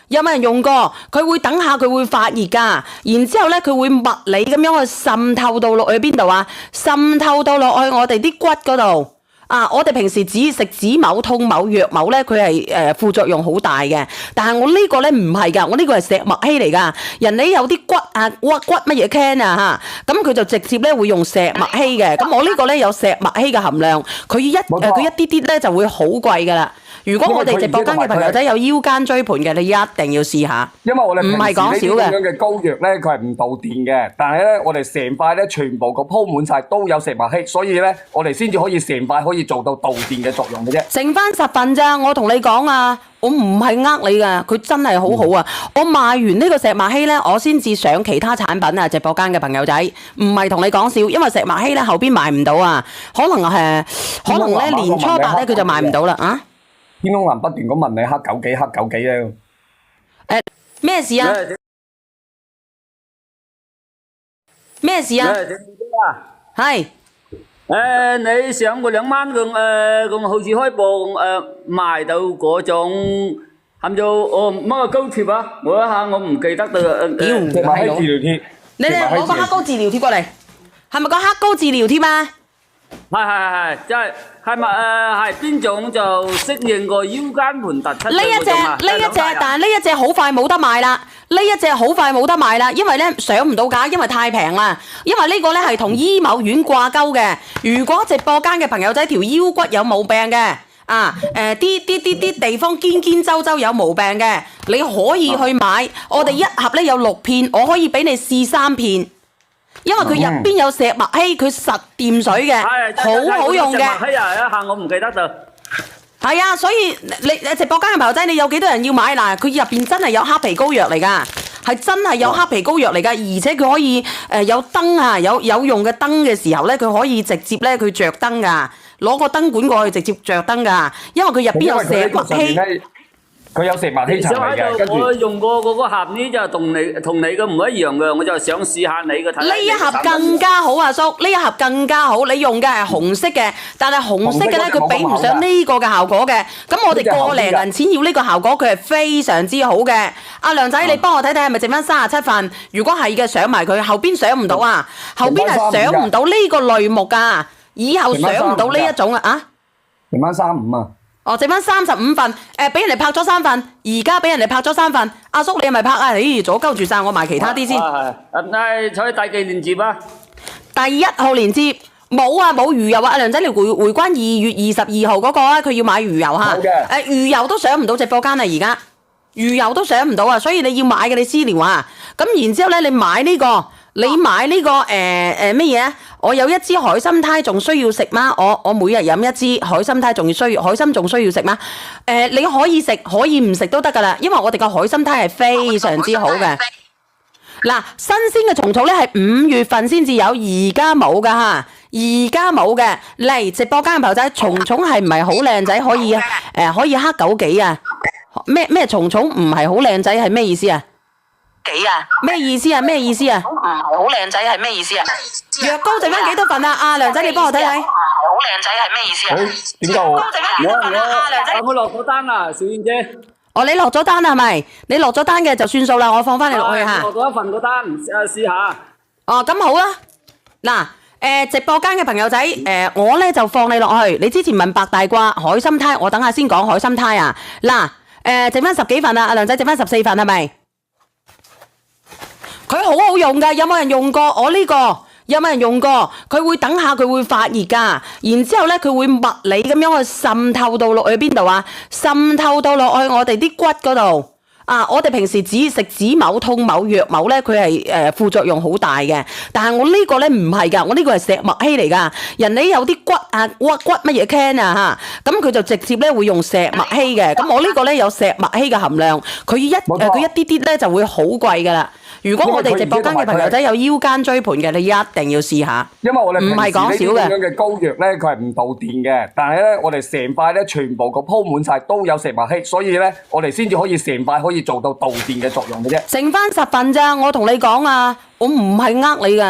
Speaker 1: 有冇人用過？佢會等下佢會發熱㗎，然之後咧佢會物理咁樣去滲透到落去邊度啊？滲透到落去我哋啲骨嗰度啊！我哋平時只食止某、痛某、藥某咧，佢係副作用好大嘅。但係我呢個咧唔係㗎，我呢個係石墨烯嚟㗎。人哋有啲骨啊骨乜嘢 can 啊嚇，咁佢就直接咧會用石墨烯嘅。咁我呢個咧有石墨烯嘅含量，佢一啲啲咧就會好貴㗎啦。如果我哋直播間嘅朋友仔有腰間椎盤嘅，你一定要試下。
Speaker 3: 因為我哋
Speaker 1: 唔係講少嘅。
Speaker 3: 咁樣嘅膏藥咧，佢係唔導電嘅，但係咧我哋成塊咧全部個鋪滿晒都有石墨烯，所以咧我哋先至可以成塊可以做到導電嘅作用嘅啫。
Speaker 1: 剩翻10份咋，我同你講啊，我唔係呃你噶，佢真係好好啊！我賣完呢個石墨烯咧，我先至上其他產品啊！直播間嘅朋友仔，唔係同你講笑，因為石墨烯咧後邊賣唔到啊，可能咧年初8咧佢就賣唔到啦啊！
Speaker 3: 天空藍不斷咁問你黑枸杞咧，
Speaker 1: 咩事啊？咩事啊？係
Speaker 2: 你上個2萬咁好似開播賣到嗰種含咗乜嘅膏貼啊？我一下我唔記得到。
Speaker 3: 石墨烯治療貼。
Speaker 1: 你攞個黑膏治療貼過嚟，係咪個黑膏治療貼啊？
Speaker 2: 係，即係咪係邊種就適應個腰間盤突出
Speaker 1: 呢一隻，但係呢一隻好快冇得賣啦。呢一隻好快冇得賣啦，因為咧上唔到架，因為太平啦。因為呢個咧係同醫某院掛鈎嘅。如果直播間嘅朋友仔條腰骨有毛病嘅，啲地方堅周有毛病嘅，你可以去買。我哋一盒咧有6片，我可以俾你試3片。因為佢入邊有石墨烯，佢實掂水嘅，好好用嘅。
Speaker 2: 係啊，一下我唔記得咗。
Speaker 1: 係啊，所以你直播間嘅朋友仔，你有幾多人要買嗱？佢入邊真係有黑皮膏藥嚟㗎，係真係有黑皮膏藥嚟㗎，而且佢可以有燈啊，有用嘅燈嘅時候咧，佢可以直接咧佢着燈㗎，攞個燈管過去直接着燈㗎，因為佢入邊有石墨烯。
Speaker 3: 佢有石墨烯層嚟嘅，跟住
Speaker 2: 我用過嗰個盒呢，就同你嘅唔一樣嘅，我就想試下你嘅睇。
Speaker 1: 呢一盒更加好啊，叔！呢一盒更加好，你用嘅係紅色嘅，但係紅色嘅咧，佢比唔上呢個嘅效果嘅。咁我哋個零銀錢要呢個效果，佢係非常之好嘅。阿梁仔，你幫我睇睇係咪剩翻37份？如果係嘅，上埋佢，後邊上唔到啊，後邊係上唔到呢個類目噶，以後上唔到呢一種啊。
Speaker 3: 剩翻35啊！
Speaker 1: 哦，剩翻35份，俾人哋拍咗3份，而家俾人哋拍咗3份。阿叔你係咪拍啊？咦，阻鳩住晒，我埋其他啲先。
Speaker 2: 睇第幾連接啊？
Speaker 1: 第1號連接冇啊，冇魚油啊！阿梁仔，你回關2月22號嗰個啊，佢要買魚油嚇。魚油都上唔到直播間啊，而家魚油都上唔到啊，所以你要買嘅你私聊啊。咁然之後咧，你買呢個乜嘢啊？我有一支海參胎，仲需要食嗎？我每日飲一支海參胎，仲需要海參仲需要食嗎？你可以食，可以唔食都得噶啦，因為我哋個海參胎係非常之好嘅。嗱，新鮮嘅蟲草咧係5月份先至有，而家冇噶嚇，而家冇嘅。嚟直播間嘅朋友仔，蟲係唔係好靚仔？可以可以黑枸杞啊？咩蟲唔係好靚仔係咩意思啊？
Speaker 4: 幾啊？
Speaker 1: 咩意思啊？咩意思啊？
Speaker 4: 唔係好靚仔係咩意思啊？
Speaker 1: 藥膏剩翻幾多份啊？阿梁仔，你幫我睇睇。
Speaker 4: 唔係好靚仔係咩意思啊？
Speaker 3: 點解我？
Speaker 1: 剩翻幾多份啊？阿梁仔。
Speaker 2: 我落咗單啦，小燕姐。
Speaker 1: 哦，你落咗單啦係咪？你落咗單嘅就算數啦，我放翻你落去嚇。
Speaker 2: 落咗一份個單，試下。
Speaker 1: 哦，咁好啦。嗱，直播間嘅朋友仔，我咧就放你落去。你之前問白大褂、海參胎，我等下先講海參胎啊。嗱，剩翻10幾份啦，阿梁仔剩翻14份係咪？佢好好用㗎，有冇人用過？我呢個有冇人用過？佢會等下佢會發熱㗎，然之後咧佢會物理咁樣去滲透到落去邊度啊？滲透到落去我哋啲骨嗰度。啊！我哋平時只食止某、痛某、藥某咧，佢係副作用好大嘅。但係我呢個咧唔係㗎，我呢個係石墨烯嚟㗎。人哋有啲骨啊骨乜嘢 can 啊嚇，咁佢就直接咧會用石墨烯嘅。咁我呢個咧有石墨烯嘅含量，佢一啲啲咧就會好貴㗎啦。如果我哋直播間嘅朋友仔有腰間椎盤嘅，你一定要試下。
Speaker 3: 因為我哋
Speaker 1: 唔係講少
Speaker 3: 呢啲
Speaker 1: 嘅
Speaker 3: 咁樣嘅膏藥咧，佢係唔導電嘅，但係咧我哋成塊咧全部個鋪滿晒都有石墨烯，所以咧我哋先至可以成塊可以做到導電嘅作用嘅啫。
Speaker 1: 剩翻10份咋，我同你講啊，我唔係呃你㗎。